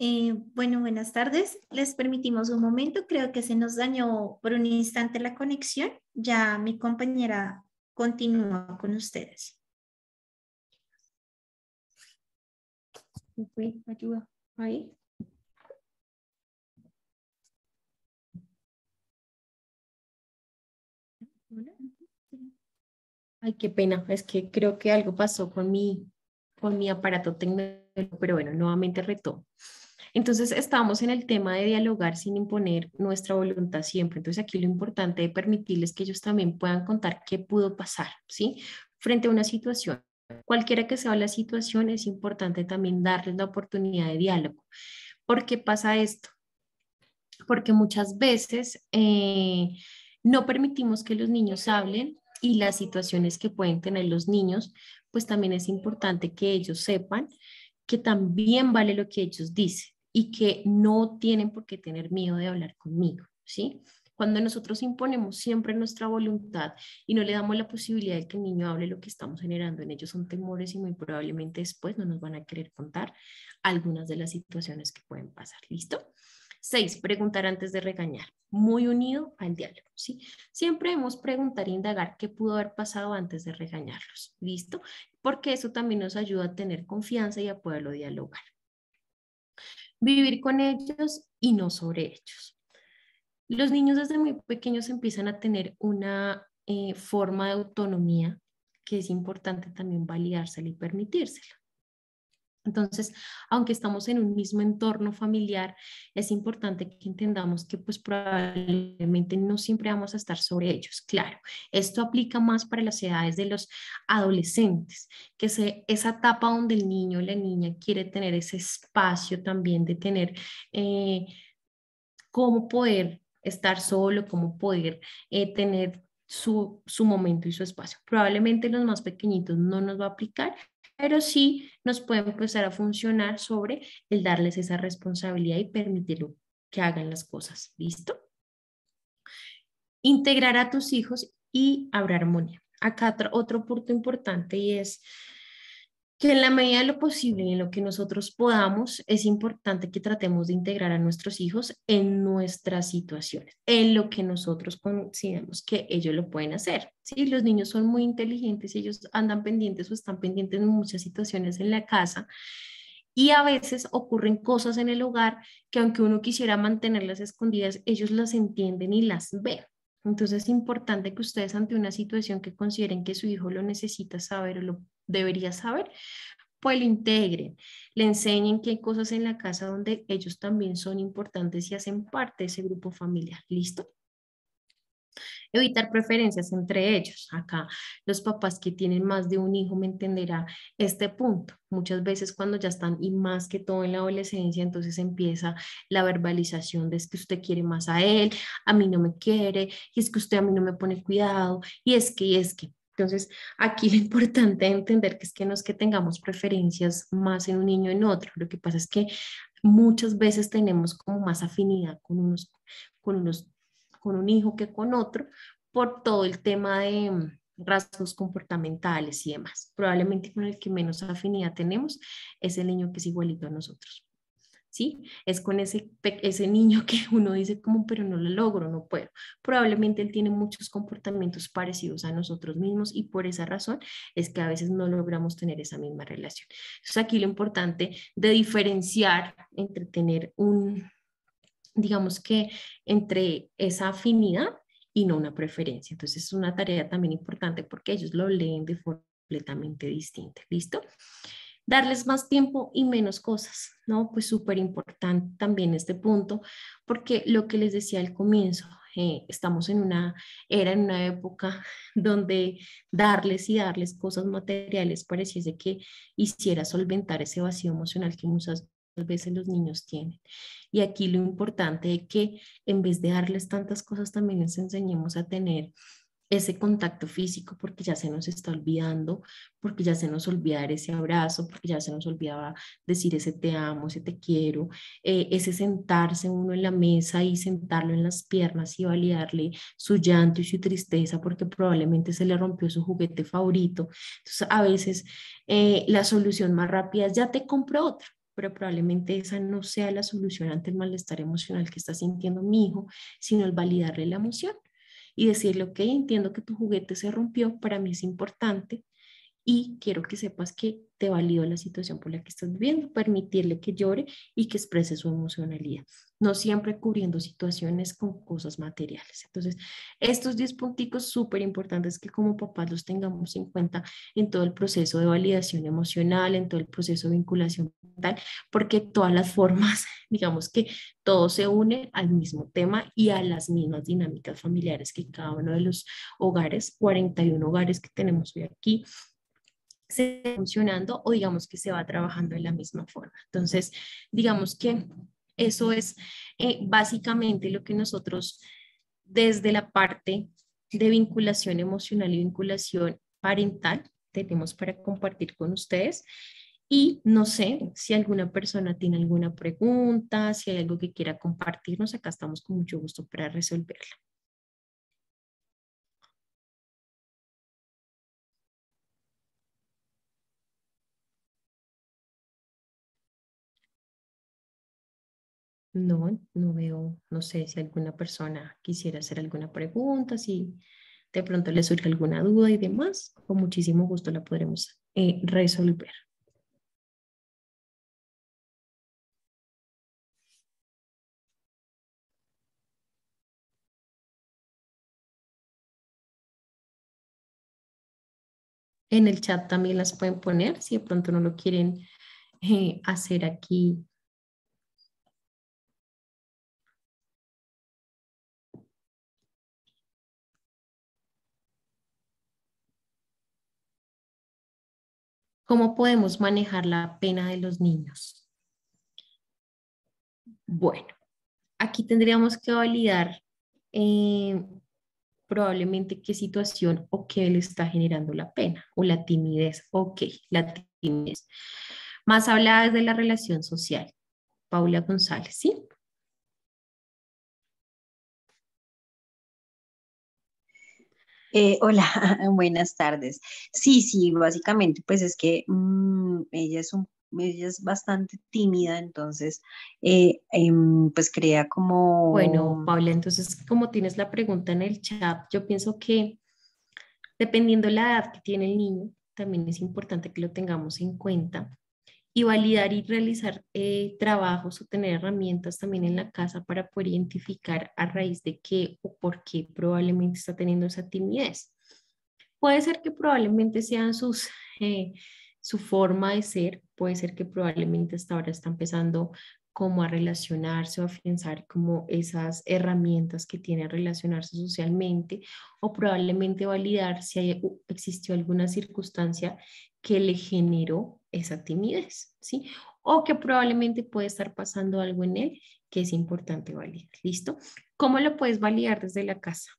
Bueno, buenas tardes. Les permitimos un momento. Creo que se nos dañó por un instante la conexión. Ya mi compañera continúa con ustedes. Ayuda. Ahí. Ay, qué pena. Es que creo que algo pasó con mi aparato tecnológico, pero bueno, nuevamente retomo. Entonces, estamos en el tema de dialogar sin imponer nuestra voluntad siempre. Entonces, aquí lo importante es permitirles que ellos también puedan contar qué pudo pasar, ¿sí? Frente a una situación. Cualquiera que sea la situación, es importante también darles la oportunidad de diálogo. ¿Por qué pasa esto? Porque muchas veces no permitimos que los niños hablen y las situaciones que pueden tener los niños, pues también es importante que ellos sepan que también vale lo que ellos dicen y que no tienen por qué tener miedo de hablar conmigo, ¿sí? Cuando nosotros imponemos siempre nuestra voluntad y no le damos la posibilidad de que el niño hable, lo que estamos generando en ellos son temores y muy probablemente después no nos van a querer contar algunas de las situaciones que pueden pasar. ¿Listo? 6, preguntar antes de regañar. Muy unido al diálogo, ¿sí? Siempre debemos preguntar e indagar qué pudo haber pasado antes de regañarlos. ¿Listo? Porque eso también nos ayuda a tener confianza y a poderlo dialogar. Vivir con ellos y no sobre ellos. Los niños desde muy pequeños empiezan a tener una forma de autonomía que es importante también validársela y permitírsela. Entonces, aunque estamos en un mismo entorno familiar, es importante que entendamos que pues probablemente no siempre vamos a estar sobre ellos. Claro, esto aplica más para las edades de los adolescentes, que esa etapa donde el niño o la niña quiere tener ese espacio también de tener cómo poder estar solo, cómo poder tener su momento y su espacio. Probablemente los más pequeñitos no nos va a aplicar, pero sí nos puede empezar a funcionar sobre el darles esa responsabilidad y permitirlo que hagan las cosas. ¿Listo? Integrar a tus hijos y habrá armonía. Acá otro punto importante y es que en la medida de lo posible y en lo que nosotros podamos, es importante que tratemos de integrar a nuestros hijos en nuestras situaciones, en lo que nosotros consideramos que ellos lo pueden hacer. ¿Sí? Los niños son muy inteligentes, ellos andan pendientes o están pendientes en muchas situaciones en la casa y a veces ocurren cosas en el hogar que aunque uno quisiera mantenerlas escondidas, ellos las entienden y las ven. Entonces es importante que ustedes ante una situación que consideren que su hijo lo necesita saber o lo debería saber, pues lo integren, le enseñen que hay cosas en la casa donde ellos también son importantes y hacen parte de ese grupo familiar. ¿Listo? Evitar preferencias entre ellos. Acá los papás que tienen más de un hijo me entenderá este punto. Muchas veces cuando ya están y más que todo en la adolescencia, entonces empieza la verbalización de es que usted quiere más a él, a mí no me quiere, y es que usted a mí no me pone cuidado, y es que. Entonces, aquí lo importante es entender que es que no es que tengamos preferencias más en un niño o en otro. Lo que pasa es que muchas veces tenemos como más afinidad con unos, con un hijo que con otro, por todo el tema de rasgos comportamentales y demás. Probablemente con el que menos afinidad tenemos es el niño que es igualito a nosotros. ¿Sí? Es con ese niño que uno dice como, pero no lo logro, no puedo. Probablemente él tiene muchos comportamientos parecidos a nosotros mismos y por esa razón es que a veces no logramos tener esa misma relación. Entonces aquí lo importante de diferenciar entre tener digamos que entre esa afinidad y no una preferencia. Entonces es una tarea también importante porque ellos lo leen de forma completamente distinta. ¿Listo? Darles más tiempo y menos cosas, ¿no? Pues súper importante también este punto, porque lo que les decía al comienzo, estamos en una era, en una época donde darles y darles cosas materiales pareciese que hiciera solventar ese vacío emocional que muchas veces los niños tienen. Y aquí lo importante es que en vez de darles tantas cosas, también les enseñemos a tener ese contacto físico, porque ya se nos está olvidando, porque ya se nos olvida dar ese abrazo, porque ya se nos olvidaba decir ese te amo, ese te quiero, ese sentarse uno en la mesa y sentarlo en las piernas y validarle su llanto y su tristeza, porque probablemente se le rompió su juguete favorito. Entonces, a veces la solución más rápida es ya te compro otro, pero probablemente esa no sea la solución ante el malestar emocional que está sintiendo mi hijo, sino el validarle la emoción y decirle, ok, entiendo que tu juguete se rompió, para mí es importante y quiero que sepas que te valido la situación por la que estás viviendo, permitirle que llore y que exprese su emocionalidad, no siempre cubriendo situaciones con cosas materiales. Entonces, estos 10 punticos súper importantes que como papás los tengamos en cuenta en todo el proceso de validación emocional, en todo el proceso de vinculación mental, porque todas las formas, digamos que todo se une al mismo tema y a las mismas dinámicas familiares que cada uno de los hogares, 41 hogares que tenemos hoy aquí, se va funcionando o digamos que se va trabajando de la misma forma. Entonces, digamos que eso es básicamente lo que nosotros desde la parte de vinculación emocional y vinculación parental tenemos para compartir con ustedes. Y no sé si alguna persona tiene alguna pregunta, si hay algo que quiera compartirnos, acá estamos con mucho gusto para resolverla. No, no veo, no sé si alguna persona quisiera hacer alguna pregunta, si de pronto le surge alguna duda y demás, con muchísimo gusto la podremos resolver. En el chat también las pueden poner, si de pronto no lo quieren hacer aquí. ¿Cómo podemos manejar la pena de los niños? Bueno, aquí tendríamos que validar probablemente qué situación o qué le está generando la pena o la timidez. Ok, la timidez. Más hablada desde la relación social. Paula González, ¿sí? Hola, buenas tardes. Sí, sí, básicamente, pues es que ella es bastante tímida, entonces, pues crea Bueno, como, Paula, entonces como tienes la pregunta en el chat, yo pienso que dependiendo la edad que tiene el niño, también es importante que lo tengamos en cuenta y validar y realizar trabajos o tener herramientas también en la casa para poder identificar a raíz de qué o por qué probablemente está teniendo esa timidez. Puede ser que probablemente sean su forma de ser, puede ser que probablemente hasta ahora está empezando como a relacionarse o afianzar como esas herramientas que tiene a relacionarse socialmente, o probablemente validar si existió alguna circunstancia que le generó esa timidez, ¿sí? O que probablemente puede estar pasando algo en él que es importante validar. ¿Listo? ¿Cómo lo puedes validar desde la casa?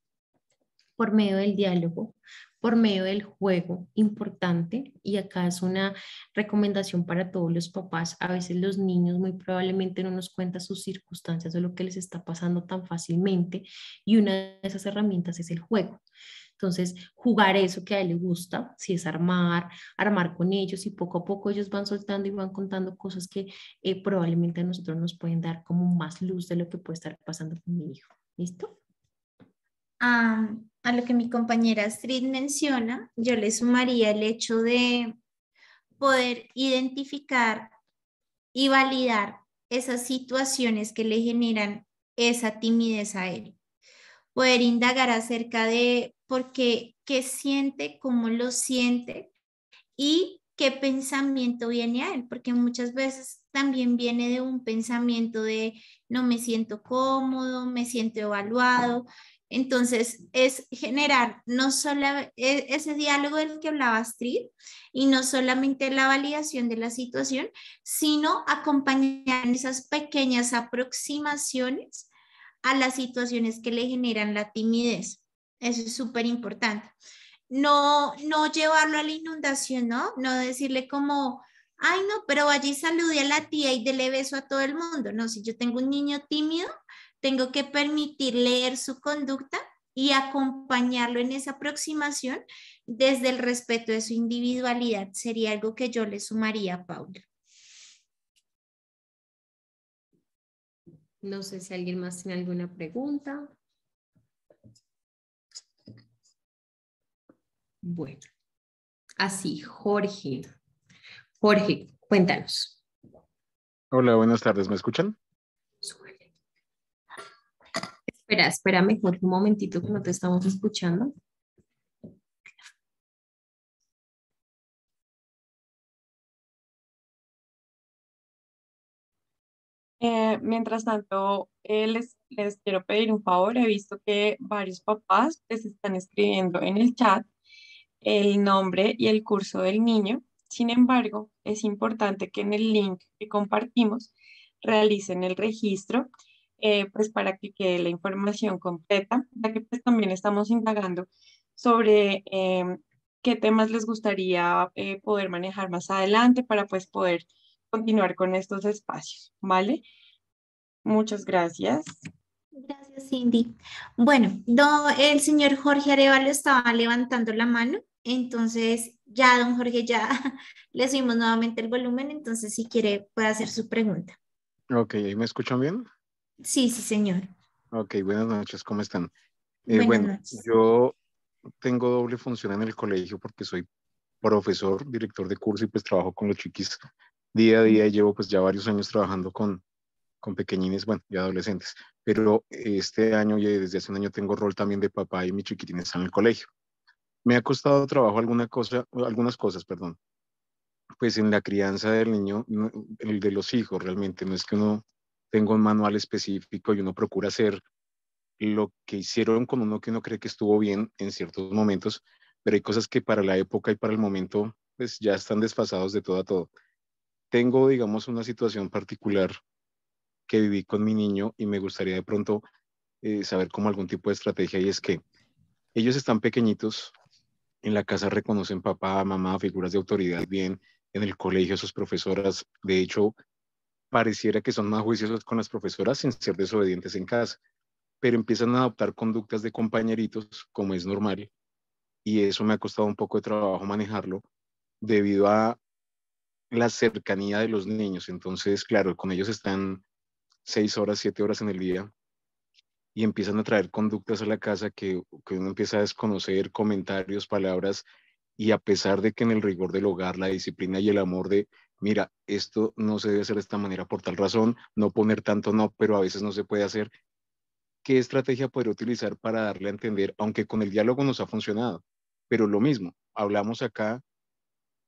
Por medio del diálogo, por medio del juego, importante, y acá es una recomendación para todos los papás. A veces los niños muy probablemente no nos cuentan sus circunstancias o lo que les está pasando tan fácilmente, y una de esas herramientas es el juego. Entonces, jugar eso que a él le gusta, si es armar con ellos, y poco a poco ellos van soltando y van contando cosas que probablemente a nosotros nos pueden dar como más luz de lo que puede estar pasando con mi hijo. ¿Listo? A lo que mi compañera Astrid menciona, yo le sumaría el hecho de poder identificar y validar esas situaciones que le generan esa timidez a él. Poder indagar acerca de por qué, qué siente, cómo lo siente y qué pensamiento viene a él, porque muchas veces también viene de un pensamiento de no me siento cómodo, me siento evaluado. Entonces, es generar no solo ese diálogo del que hablaba Astrid y no solamente la validación de la situación, sino acompañar en esas pequeñas aproximaciones a las situaciones que le generan la timidez. Eso es súper importante. No llevarlo a la inundación, ¿no? No decirle como, ay, no, pero vaya y salude a la tía y dele beso a todo el mundo. No, si yo tengo un niño tímido, tengo que permitir leer su conducta y acompañarlo en esa aproximación desde el respeto de su individualidad. Sería algo que yo le sumaría a Paula. No sé si alguien más tiene alguna pregunta. Bueno, así, Jorge. Jorge, cuéntanos. Hola, buenas tardes, ¿me escuchan? Espera mejor un momentito que no te estamos escuchando. Mientras tanto, les quiero pedir un favor. He visto que varios papás les están escribiendo en el chat el nombre y el curso del niño. Sin embargo, es importante que en el link que compartimos realicen el registro, pues para que quede la información completa, ya que pues también estamos indagando sobre qué temas les gustaría poder manejar más adelante para pues poder continuar con estos espacios, ¿vale? Muchas gracias. Gracias, Cindy. Bueno, el señor Jorge Arevalo estaba levantando la mano, entonces ya, don Jorge, ya le subimos nuevamente el volumen, entonces si quiere puede hacer su pregunta. Ok, ¿ahí me escuchan bien? Sí, sí, señor. Ok, buenas noches, ¿cómo están? Buenas Bueno, noches. yo tengo doble función en el colegio porque soy profesor, director de curso y pues trabajo con los chiquis día a día y llevo pues ya varios años trabajando con pequeñines, bueno, y adolescentes. Pero este año y desde hace un año tengo rol también de papá y mi chiquitín está en el colegio. Me ha costado trabajo algunas cosas, perdón. Pues en la crianza del niño, el de los hijos realmente, no es que uno tenga un manual específico y uno procura hacer lo que hicieron con uno que uno cree que estuvo bien en ciertos momentos, pero hay cosas que para la época y para el momento pues ya están desfasados de todo a todo. Tengo, digamos, una situación particular que viví con mi niño y me gustaría de pronto saber como algún tipo de estrategia y es que ellos están pequeñitos, en la casa reconocen papá, mamá, figuras de autoridad bien, en el colegio sus profesoras, de hecho, pareciera que son más juiciosos con las profesoras sin ser desobedientes en casa, pero empiezan a adoptar conductas de compañeritos, como es normal, y eso me ha costado un poco de trabajo manejarlo debido a la cercanía de los niños. Entonces, claro, con ellos están 6 horas, 7 horas en el día y empiezan a traer conductas a la casa que uno empieza a desconocer, comentarios, palabras, y a pesar de que en el rigor del hogar, la disciplina y el amor de, mira, esto no se debe hacer de esta manera por tal razón, no poner tanto no, pero a veces no se puede hacer, ¿qué estrategia podría utilizar para darle a entender, aunque con el diálogo nos ha funcionado? Pero lo mismo, hablamos acá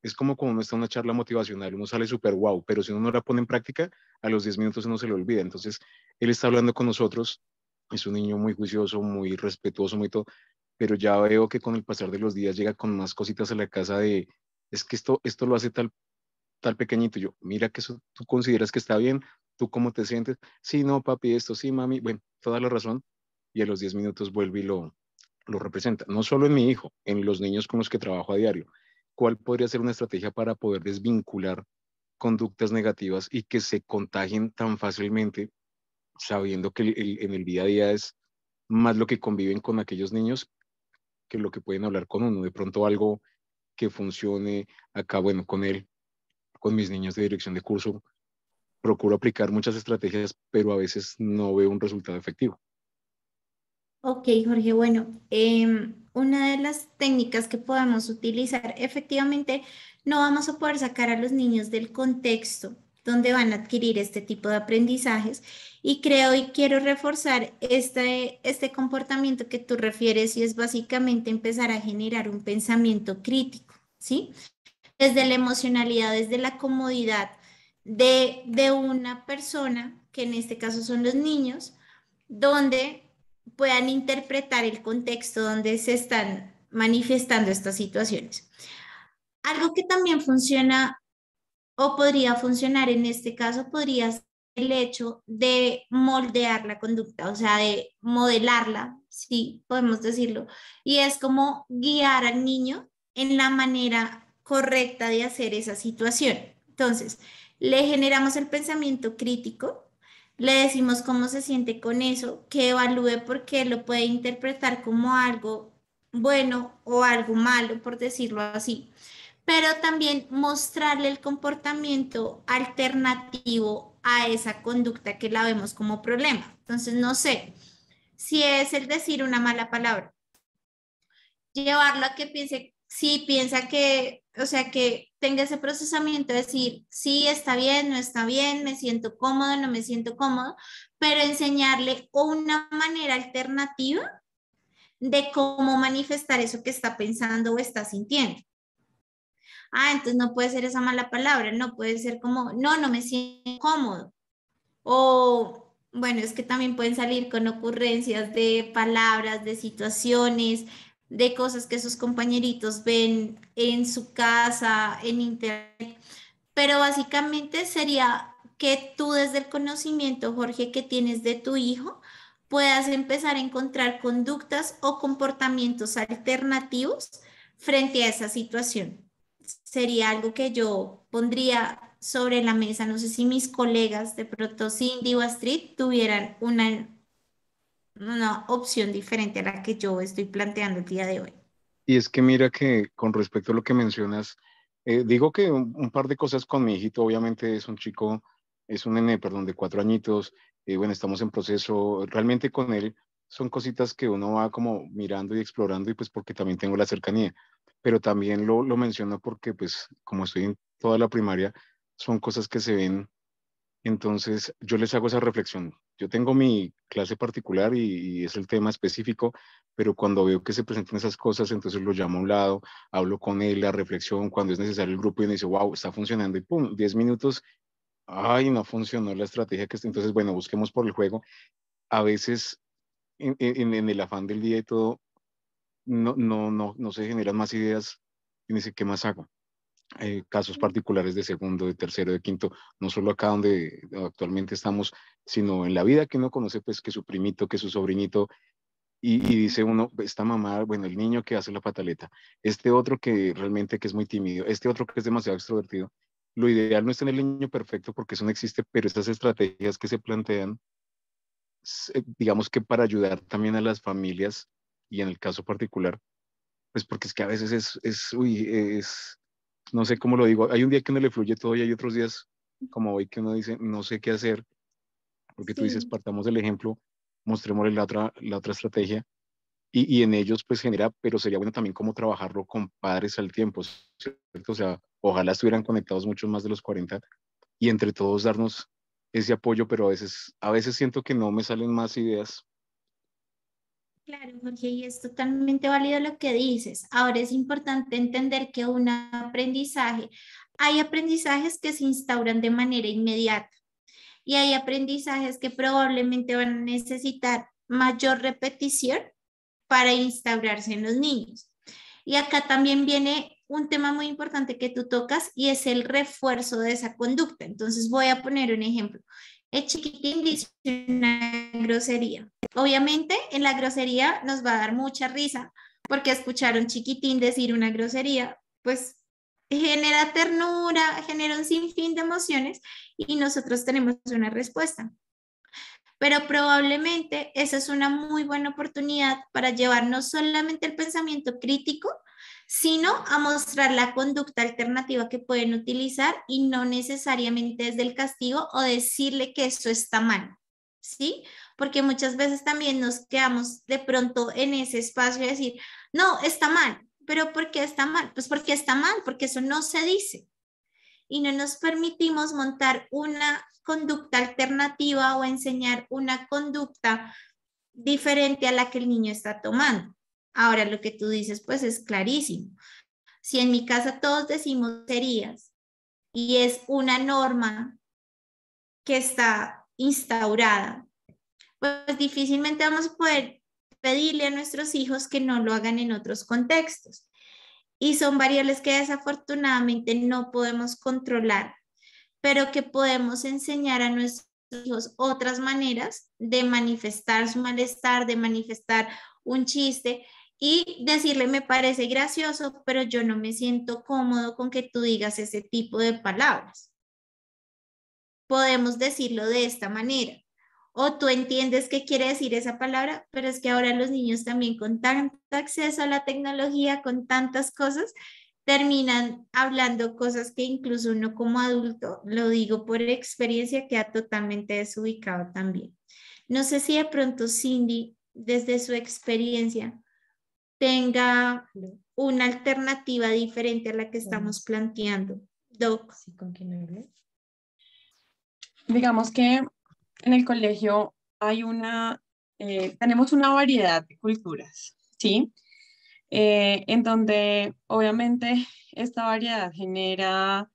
Es como cuando uno está en una charla motivacional, uno sale súper wow, pero si uno no la pone en práctica, a los 10 minutos uno se lo olvida. Entonces, él está hablando con nosotros, es un niño muy juicioso, muy respetuoso, muy todo, pero ya veo que con el pasar de los días llega con más cositas a la casa de, es que esto lo hace tal pequeñito. Yo, mira que eso tú consideras que está bien, tú cómo te sientes. Sí, no, papi, esto, sí, mami, bueno, toda la razón. Y a los 10 minutos vuelve y lo representa. No solo en mi hijo, en los niños con los que trabajo a diario. ¿Cuál podría ser una estrategia para poder desvincular conductas negativas y que se contagien tan fácilmente, sabiendo que en el día a día es más lo que conviven con aquellos niños que lo que pueden hablar con uno? De pronto algo que funcione acá, bueno, con él, con mis niños de dirección de curso, procuro aplicar muchas estrategias, pero a veces no veo un resultado efectivo. Ok, Jorge, bueno, una de las técnicas que podemos utilizar, efectivamente, no vamos a poder sacar a los niños del contexto donde van a adquirir este tipo de aprendizajes y creo y quiero reforzar este comportamiento que tú refieres y es básicamente empezar a generar un pensamiento crítico, ¿sí? Desde la emocionalidad, desde la comodidad de una persona, que en este caso son los niños, donde puedan interpretar el contexto donde se están manifestando estas situaciones. Algo que también funciona o podría funcionar en este caso podría ser el hecho de moldear la conducta, o sea, de modelarla, sí, podemos decirlo, y es como guiar al niño en la manera correcta de hacer esa situación. Entonces, le generamos el pensamiento crítico, le decimos cómo se siente con eso, que evalúe por qué lo puede interpretar como algo bueno o algo malo, por decirlo así, pero también mostrarle el comportamiento alternativo a esa conducta que la vemos como problema. Entonces, no sé, si es el decir una mala palabra, llevarlo a que piense, sí, piensa que, o sea, que tenga ese procesamiento de decir, sí, está bien, no está bien, me siento cómodo, no me siento cómodo, pero enseñarle una manera alternativa de cómo manifestar eso que está pensando o está sintiendo. Ah, entonces no puede ser esa mala palabra, no puede ser como, no, no me siento cómodo. O, bueno, es que también pueden salir con ocurrencias de palabras, de situaciones, de cosas que sus compañeritos ven en su casa, en internet. Pero básicamente sería que tú desde el conocimiento, Jorge, que tienes de tu hijo, puedas empezar a encontrar conductas o comportamientos alternativos frente a esa situación. Sería algo que yo pondría sobre la mesa. No sé si mis colegas de pronto Cindy o Astrid tuvieran una opción diferente a la que yo estoy planteando el día de hoy. Y es que mira que con respecto a lo que mencionas, digo que un par de cosas con mi hijito, obviamente es un chico, es un nene, perdón, de 4 añitos, bueno, estamos en proceso, realmente con él son cositas que uno va como mirando y explorando y pues porque también tengo la cercanía, pero también lo menciono porque pues como estoy en toda la primaria, son cosas que se ven. Entonces, yo les hago esa reflexión. Yo tengo mi clase particular y es el tema específico, pero cuando veo que se presentan esas cosas, entonces lo llamo a un lado, hablo con él, la reflexión, cuando es necesario el grupo y me dice, wow, está funcionando y pum, 10 minutos, ay, no funcionó la estrategia que está. Entonces, bueno, busquemos por el juego. A veces, en el afán del día y todo, no se generan más ideas y dice, ¿qué más hago? Casos particulares de segundo, de tercero, de quinto, no solo acá donde actualmente estamos, sino en la vida que uno conoce, pues que su primito, que su sobrinito, y dice uno, esta mamá, bueno, el niño que hace la pataleta, este otro que realmente que es muy tímido, este otro que es demasiado extrovertido. Lo ideal no es tener el niño perfecto porque eso no existe, pero esas estrategias que se plantean, digamos que para ayudar también a las familias y en el caso particular, pues porque es que a veces uy, no sé cómo lo digo, hay un día que uno le fluye todo y hay otros días como hoy que uno dice, no sé qué hacer, porque tú dices, Sí. partamos del ejemplo, mostrémosle la otra estrategia y en ellos pues genera, pero sería bueno también como trabajarlo con padres al tiempo, ¿cierto? O sea, ojalá estuvieran conectados muchos más de los 40 y entre todos darnos ese apoyo, pero a veces siento que no me salen más ideas. Claro, Jorge, y es totalmente válido lo que dices. Ahora es importante entender que hay aprendizajes que se instauran de manera inmediata y hay aprendizajes que probablemente van a necesitar mayor repetición para instaurarse en los niños. Y acá también viene un tema muy importante que tú tocas y es el refuerzo de esa conducta. Entonces voy a poner un ejemplo. El chiquitín dice una grosería. Obviamente en la grosería nos va a dar mucha risa porque escuchar a un chiquitín decir una grosería, pues genera ternura, genera un sinfín de emociones y nosotros tenemos una respuesta. Pero probablemente esa es una muy buena oportunidad para llevar no solamente el pensamiento crítico, sino a mostrar la conducta alternativa que pueden utilizar y no necesariamente desde el castigo o decirle que eso está mal, ¿sí? Porque muchas veces también nos quedamos de pronto en ese espacio de decir, no, está mal, pero ¿por qué está mal? Pues porque está mal, porque eso no se dice y no nos permitimos montar una conducta alternativa o enseñar una conducta diferente a la que el niño está tomando. Ahora lo que tú dices pues es clarísimo. Si en mi casa todos decimos groserías y es una norma que está instaurada, pues difícilmente vamos a poder pedirle a nuestros hijos que no lo hagan en otros contextos. Y son variables que desafortunadamente no podemos controlar, pero que podemos enseñar a nuestros hijos otras maneras de manifestar su malestar, de manifestar un chiste y decirle, me parece gracioso, pero yo no me siento cómodo con que tú digas ese tipo de palabras. Podemos decirlo de esta manera. O tú entiendes qué quiere decir esa palabra, pero es que ahora los niños también con tanto acceso a la tecnología, con tantas cosas, terminan hablando cosas que incluso uno como adulto, lo digo por experiencia, queda totalmente desubicado también. No sé si de pronto Cindy, desde su experiencia, tenga una alternativa diferente a la que estamos planteando. Doc. Sí, ¿con quién hablé? Digamos que en el colegio hay tenemos una variedad de culturas, ¿sí? En donde obviamente esta variedad genera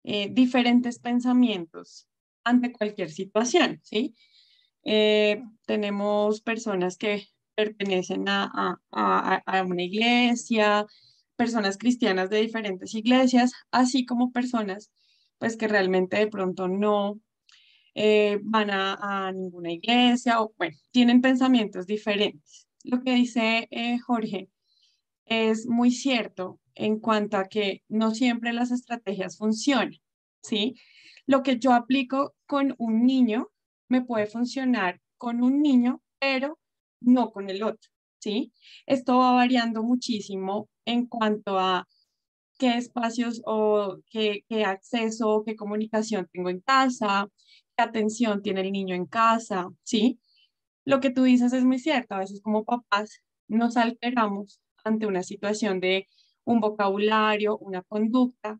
diferentes pensamientos ante cualquier situación, ¿sí? Tenemos personas que pertenecen a una iglesia, personas cristianas de diferentes iglesias, así como personas pues que realmente de pronto no van a ninguna iglesia o bueno, tienen pensamientos diferentes. Lo que dice Jorge es muy cierto en cuanto a que no siempre las estrategias funcionan, ¿sí? Lo que yo aplico con un niño me puede funcionar con un niño, pero no con el otro, ¿sí? Esto va variando muchísimo en cuanto a qué espacios o qué acceso o qué comunicación tengo en casa, qué atención tiene el niño en casa, ¿sí? Lo que tú dices es muy cierto, a veces como papás nos alteramos ante una situación de un vocabulario, una conducta,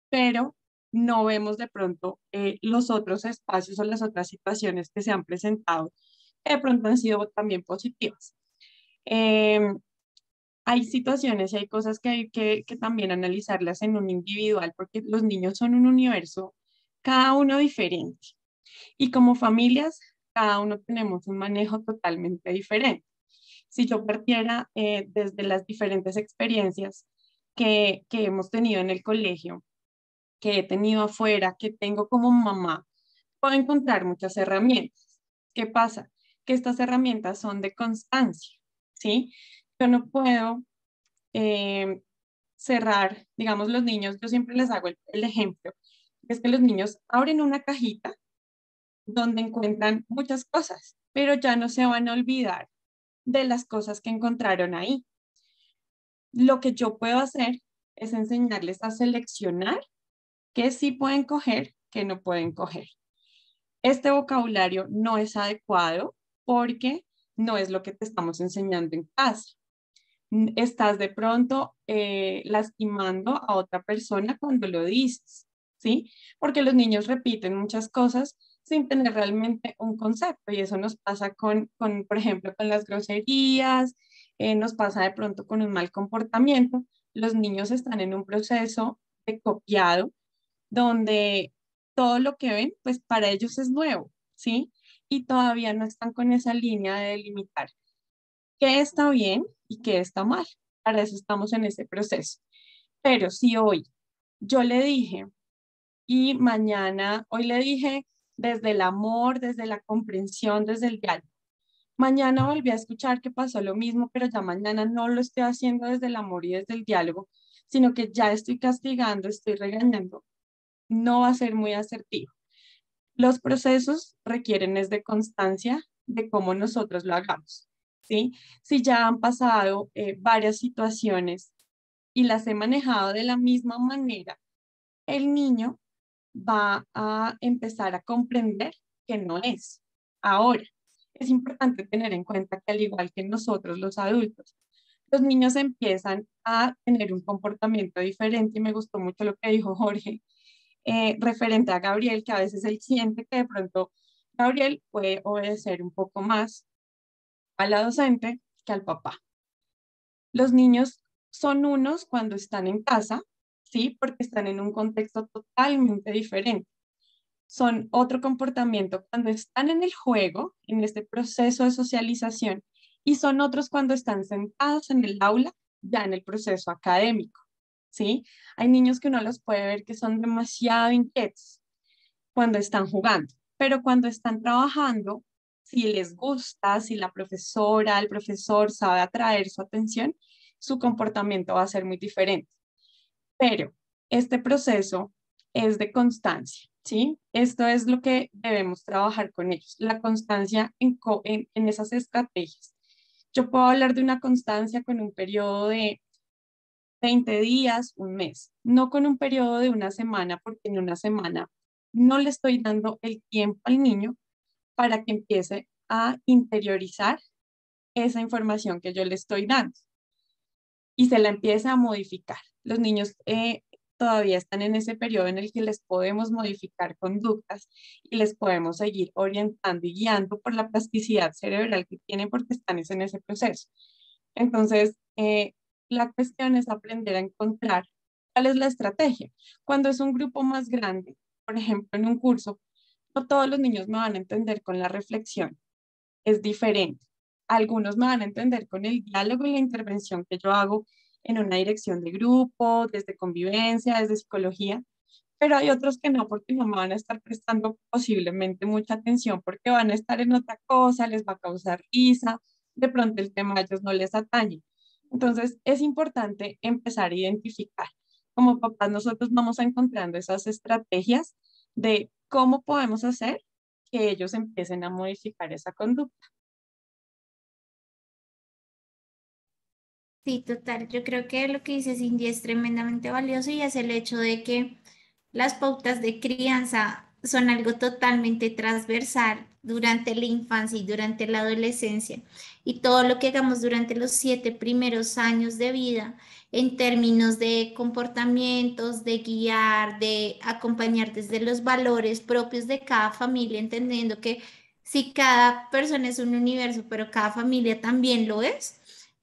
pero no vemos de pronto los otros espacios o las otras situaciones que se han presentado, que de pronto han sido también positivas. Em, Hay situaciones y hay cosas que hay que también analizarlas en un individual, porque los niños son un universo, cada uno diferente. Y como familias, cada uno tenemos un manejo totalmente diferente. Si yo partiera desde las diferentes experiencias que hemos tenido en el colegio, que he tenido afuera, que tengo como mamá, puedo encontrar muchas herramientas. ¿Qué pasa? Que estas herramientas son de constancia, ¿sí? Yo no puedo eh, cerrar, digamos, los niños, yo siempre les hago el ejemplo, es que los niños abren una cajita donde encuentran muchas cosas, pero ya no se van a olvidar de las cosas que encontraron ahí. Lo que yo puedo hacer es enseñarles a seleccionar qué sí pueden coger, qué no pueden coger. Este vocabulario no es adecuado porque no es lo que te estamos enseñando en casa. Estás de pronto lastimando a otra persona cuando lo dices, ¿sí? Porque los niños repiten muchas cosas sin tener realmente un concepto y eso nos pasa por ejemplo, con las groserías, nos pasa de pronto con un mal comportamiento. Los niños están en un proceso de copiado donde todo lo que ven, pues para ellos es nuevo, ¿sí? Y todavía no están con esa línea de delimitar qué está bien y qué está mal. Para eso estamos en ese proceso. Pero si hoy yo le dije y mañana, hoy le dije desde el amor, desde la comprensión, desde el diálogo. Mañana volví a escuchar que pasó lo mismo, pero ya mañana no lo estoy haciendo desde el amor y desde el diálogo, sino que ya estoy castigando, estoy regañando. No va a ser muy asertivo. Los procesos requieren es de constancia de cómo nosotros lo hagamos, ¿sí? Si ya han pasado varias situaciones y las he manejado de la misma manera, el niño va a empezar a comprender que no es. Ahora, es importante tener en cuenta que al igual que nosotros los adultos, los niños empiezan a tener un comportamiento diferente y me gustó mucho lo que dijo Jorge referente a Gabriel, que a veces él siente que de pronto Gabriel puede obedecer un poco más a la docente que al papá. Los niños son unos cuando están en casa, ¿sí? Porque están en un contexto totalmente diferente. Son otro comportamiento cuando están en el juego, en este proceso de socialización, y son otros cuando están sentados en el aula, ya en el proceso académico, ¿sí? Hay niños que uno los puede ver que son demasiado inquietos cuando están jugando, pero cuando están trabajando, si les gusta, si la profesora, el profesor sabe atraer su atención, su comportamiento va a ser muy diferente. Pero este proceso es de constancia, ¿sí? Esto es lo que debemos trabajar con ellos, la constancia en esas estrategias. Yo puedo hablar de una constancia con un periodo de 20 días, un mes, no con un periodo de una semana, porque en una semana no le estoy dando el tiempo al niño para que empiece a interiorizar esa información que yo le estoy dando y se la empiece a modificar. Los niños todavía están en ese periodo en el que les podemos modificar conductas y les podemos seguir orientando y guiando por la plasticidad cerebral que tienen porque están en ese proceso. Entonces, la cuestión es aprender a encontrar cuál es la estrategia. Cuando es un grupo más grande, por ejemplo, en un curso, no todos los niños me van a entender con la reflexión, es diferente. Algunos me van a entender con el diálogo y la intervención que yo hago en una dirección de grupo, desde convivencia, desde psicología, pero hay otros que no, porque no me van a estar prestando posiblemente mucha atención, porque van a estar en otra cosa, les va a causar risa, de pronto el tema a ellos no les atañe. Entonces, es importante empezar a identificar. Como papás, nosotros vamos encontrando esas estrategias de cómo podemos hacer que ellos empiecen a modificar esa conducta. Sí, total. Yo creo que lo que dice Cindy es tremendamente valioso y es el hecho de que las pautas de crianza son algo totalmente transversal durante la infancia y durante la adolescencia. Y todo lo que hagamos durante los 7 primeros años de vida en términos de comportamientos, de guiar, de acompañar desde los valores propios de cada familia, entendiendo que si cada persona es un universo, pero cada familia también lo es,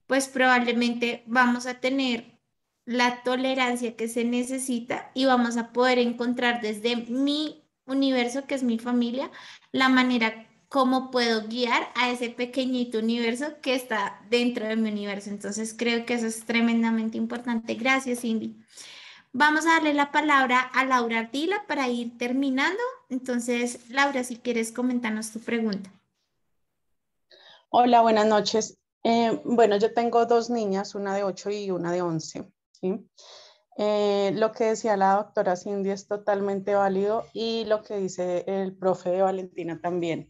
pues probablemente vamos a tener la tolerancia que se necesita y vamos a poder encontrar desde mi universo, que es mi familia, la manera como puedo guiar a ese pequeñito universo que está dentro de mi universo. Entonces creo que eso es tremendamente importante. Gracias, Cindy. Vamos a darle la palabra a Laura Ardila para ir terminando. Entonces, Laura, si quieres comentarnos tu pregunta. Hola, buenas noches. Bueno, yo tengo 2 niñas, una de 8 y una de 11, ¿sí? Lo que decía la doctora Cindy es totalmente válido y lo que dice el profe de Valentina también.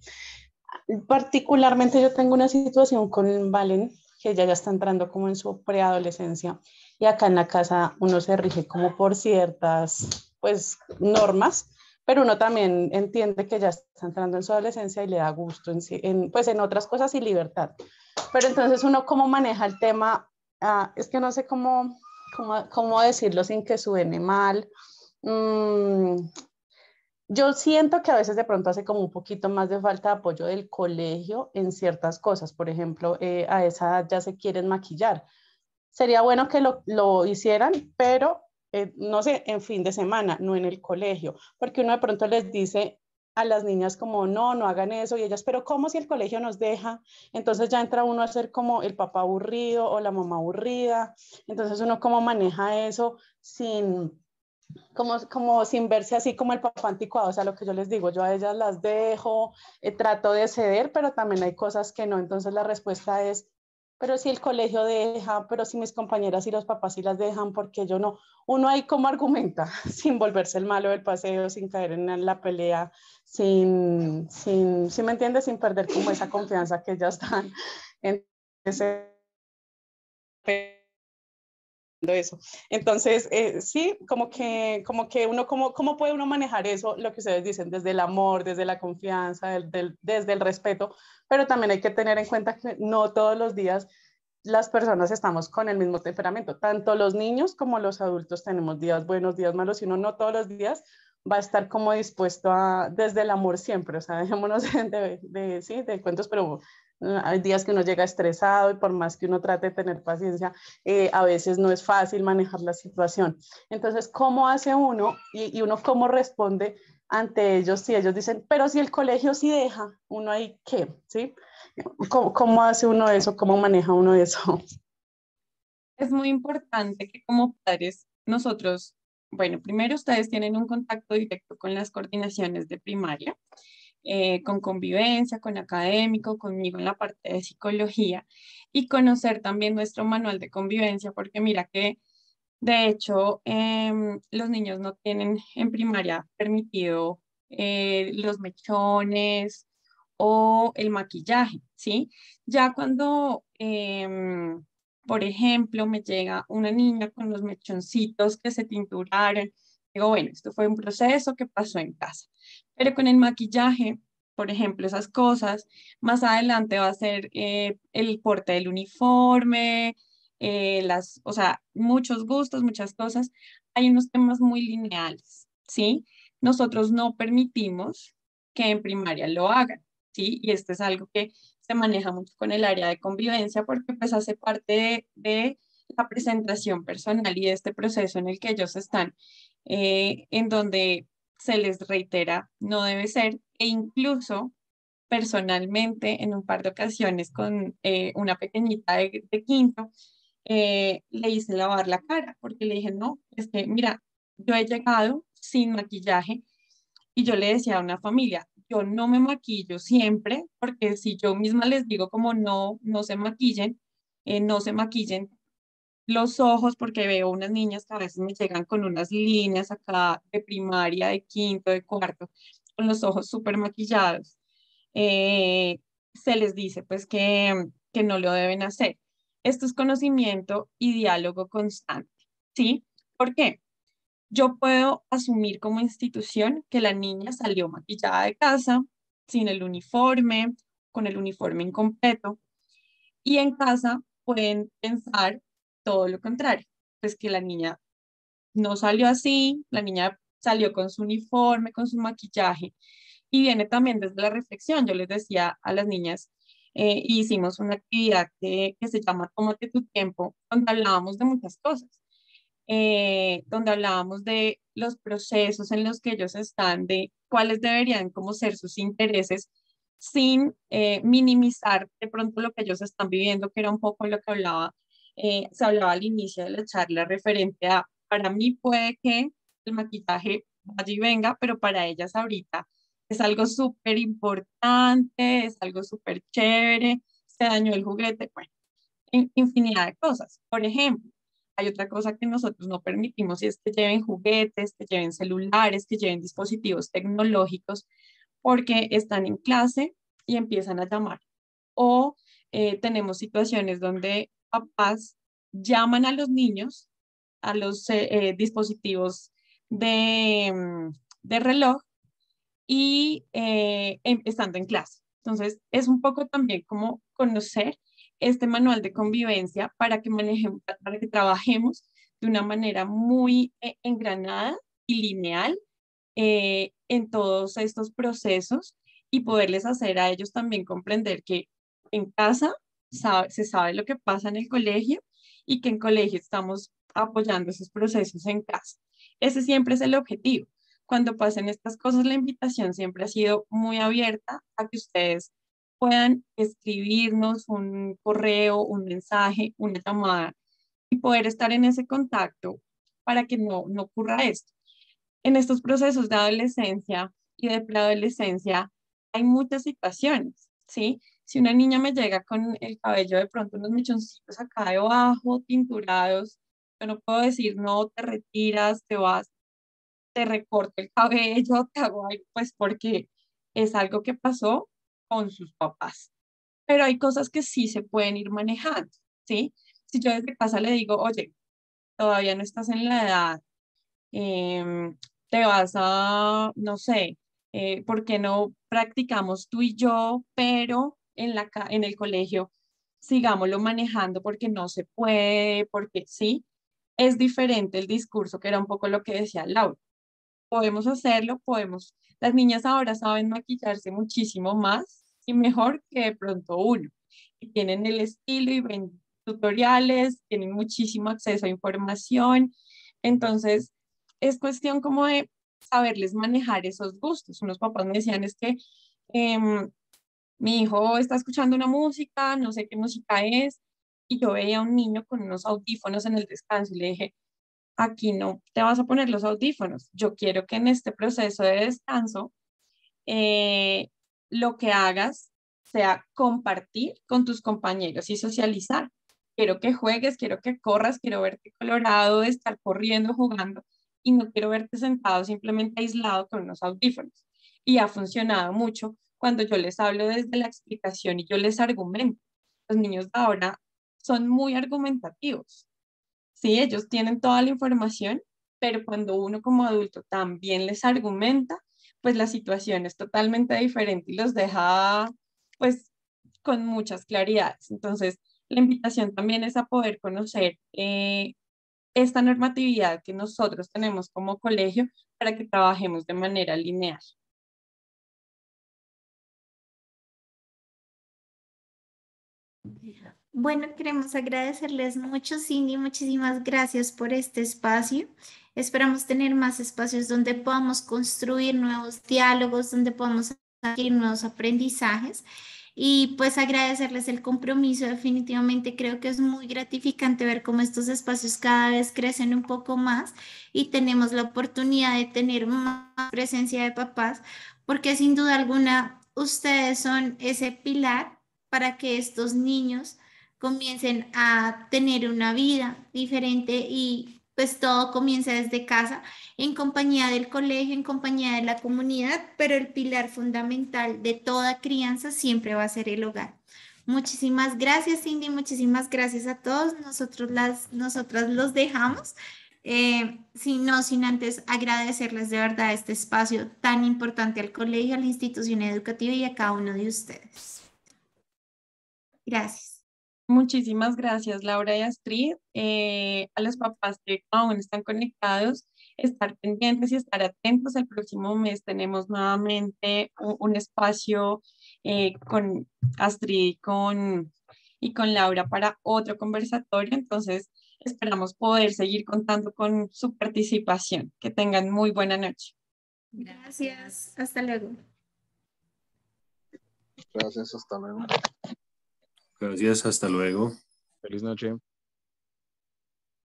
Particularmente yo tengo una situación con Valen, que ella ya está entrando como en su preadolescencia y acá en la casa uno se rige como por ciertas, pues, normas, pero uno también entiende que ya está entrando en su adolescencia y le da gusto pues en otras cosas y libertad. Pero entonces uno cómo maneja el tema, es que no sé cómo decirlo sin que suene mal Yo siento que a veces de pronto hace como un poquito más de falta de apoyo del colegio en ciertas cosas. Por ejemplo, a esa edad ya se quieren maquillar. Sería bueno que lo hicieran, pero no sé, en fin de semana, no en el colegio, porque uno de pronto les dice a las niñas como, no, no hagan eso, y ellas, pero ¿cómo si el colegio nos deja? Entonces ya entra uno a ser como el papá aburrido o la mamá aburrida. Entonces uno cómo maneja eso sin como sin verse así como el papá anticuado. O sea, lo que yo les digo, yo a ellas las dejo, trato de ceder, pero también hay cosas que no. Entonces la respuesta es, pero si el colegio deja, pero si mis compañeras y los papás sí las dejan, ¿por qué yo no? Uno ahí como argumenta, sin volverse el malo del paseo, sin caer en la pelea, ¿sí me entiendes? Sin perder como esa confianza que ya están en ese eso. Entonces, sí, como que uno, ¿cómo puede uno manejar eso? Lo que ustedes dicen, desde el amor, desde la confianza, desde el respeto, pero también hay que tener en cuenta que no todos los días las personas estamos con el mismo temperamento. Tanto los niños como los adultos tenemos días buenos, días malos, y uno no todos los días va a estar como dispuesto a, desde el amor siempre, o sea, dejémonos sí, de cuentos, pero hay días que uno llega estresado y por más que uno trate de tener paciencia, a veces no es fácil manejar la situación. Entonces, ¿cómo hace uno y uno cómo responde ante ellos si ellos dicen, pero si el colegio sí deja, uno ahí qué, ¿sí? ¿Cómo hace uno eso? ¿Cómo maneja uno eso? Es muy importante que como padres nosotros, bueno, primero ustedes tienen un contacto directo con las coordinaciones de primaria, con convivencia, con académico, conmigo en la parte de psicología y conocer también nuestro manual de convivencia, porque mira que de hecho los niños no tienen en primaria permitido los mechones o el maquillaje, ¿sí? Ya cuando, por ejemplo, me llega una niña con los mechoncitos que se tinturaron, digo, bueno, esto fue un proceso que pasó en casa, pero con el maquillaje, por ejemplo, esas cosas, más adelante va a ser el porte del uniforme, o sea, muchos gustos, muchas cosas. Hay unos temas muy lineales, ¿sí? Nosotros no permitimos que en primaria lo hagan, ¿sí? Y esto es algo que se maneja mucho con el área de convivencia porque pues hace parte de la presentación personal y de este proceso en el que ellos están, en donde se les reitera, no debe ser, e incluso personalmente en un par de ocasiones con una pequeñita de quinto, le hice lavar la cara porque le dije, no, es que mira, yo he llegado sin maquillaje y yo le decía a una familia, yo no me maquillo siempre porque si yo misma les digo como no, no se maquillen, no se maquillen los ojos porque veo unas niñas que a veces me llegan con unas líneas acá de primaria, de quinto, de cuarto, con los ojos súper maquillados. eh, Se les dice pues que no lo deben hacer. Esto es conocimiento y diálogo constante, ¿sí? ¿Por qué? Yo puedo asumir como institución que la niña salió maquillada de casa, sin el uniforme, con el uniforme incompleto, y en casa pueden pensar todo lo contrario, pues que la niña no salió así, la niña salió con su uniforme, con su maquillaje, y viene también desde la reflexión. Yo les decía a las niñas, hicimos una actividad que se llama Tómate tu tiempo, donde hablábamos de muchas cosas, donde hablábamos de los procesos en los que ellos están, de cuáles deberían como ser sus intereses, sin minimizar de pronto lo que ellos están viviendo, que era un poco lo que se hablaba al inicio de la charla referente a, para mí puede que el maquillaje vaya y venga, pero para ellas ahorita es algo súper importante, es algo súper chévere, se dañó el juguete, bueno, infinidad de cosas. Por ejemplo, hay otra cosa que nosotros no permitimos y es que lleven juguetes, que lleven celulares, que lleven dispositivos tecnológicos porque están en clase y empiezan a llamar. O tenemos situaciones donde papás llaman a los niños a los dispositivos de reloj y estando en clase. Entonces, es un poco también como conocer este manual de convivencia para que manejemos, para que trabajemos de una manera muy engranada y lineal en todos estos procesos y poderles hacer a ellos también comprender que en casa se sabe lo que pasa en el colegio y que en colegio estamos apoyando esos procesos en casa. Ese siempre es el objetivo. Cuando pasen estas cosas, la invitación siempre ha sido muy abierta a que ustedes puedan escribirnos un correo, un mensaje, una llamada y poder estar en ese contacto para que no ocurra esto. En estos procesos de adolescencia y de preadolescencia hay muchas situaciones, ¿sí? Si una niña me llega con el cabello de pronto unos mechoncitos acá debajo, tinturados, yo no puedo decir, no, te retiras, te vas, te recorto el cabello, te hago algo, pues porque es algo que pasó con sus papás. Pero hay cosas que sí se pueden ir manejando, ¿sí? Si yo desde casa le digo, oye, todavía no estás en la edad, em, te vas a, no sé, ¿por qué no practicamos tú y yo, pero en el colegio sigámoslo manejando porque no se puede, porque sí, es diferente el discurso, que era un poco lo que decía Laura. Podemos hacerlo, podemos. Las niñas ahora saben maquillarse muchísimo más y mejor que de pronto uno. Y tienen el estilo y ven tutoriales, tienen muchísimo acceso a información. Entonces, es cuestión como de saberles manejar esos gustos. Unos papás me decían, es que em, mi hijo está escuchando una música, no sé qué música es, y yo veía a un niño con unos audífonos en el descanso y le dije, aquí no te vas a poner los audífonos. Yo quiero que en este proceso de descanso eh, lo que hagas sea compartir con tus compañeros y socializar. Quiero que juegues, quiero que corras, quiero verte colorado de estar corriendo, jugando y no quiero verte sentado simplemente aislado con unos audífonos. Y ha funcionado mucho cuando yo les hablo desde la explicación y yo les argumento. Los niños de ahora son muy argumentativos. Sí, ellos tienen toda la información, pero cuando uno como adulto también les argumenta, pues la situación es totalmente diferente y los deja pues con muchas claridades. Entonces, la invitación también es a poder conocer esta normatividad que nosotros tenemos como colegio para que trabajemos de manera lineal. Bueno, queremos agradecerles mucho, Cindy. Muchísimas gracias por este espacio. Esperamos tener más espacios donde podamos construir nuevos diálogos, donde podamos adquirir nuevos aprendizajes. Y pues agradecerles el compromiso. Definitivamente creo que es muy gratificante ver cómo estos espacios cada vez crecen un poco más y tenemos la oportunidad de tener más presencia de papás, porque sin duda alguna ustedes son ese pilar para que estos niños comiencen a tener una vida diferente y pues todo comienza desde casa, en compañía del colegio, en compañía de la comunidad, pero el pilar fundamental de toda crianza siempre va a ser el hogar. Muchísimas gracias, Cindy, muchísimas gracias a todos. Nosotras los dejamos. Sin antes agradecerles de verdad este espacio tan importante al colegio, a la institución educativa y a cada uno de ustedes. Gracias. Muchísimas gracias, Laura y Astrid. A los papás que aún están conectados, estar pendientes y estar atentos. El próximo mes tenemos nuevamente un espacio con Astrid y con Laura para otro conversatorio. Entonces, esperamos poder seguir contando con su participación. Que tengan muy buena noche. Gracias. Hasta luego. Gracias, hasta luego. Gracias, hasta luego. Feliz noche.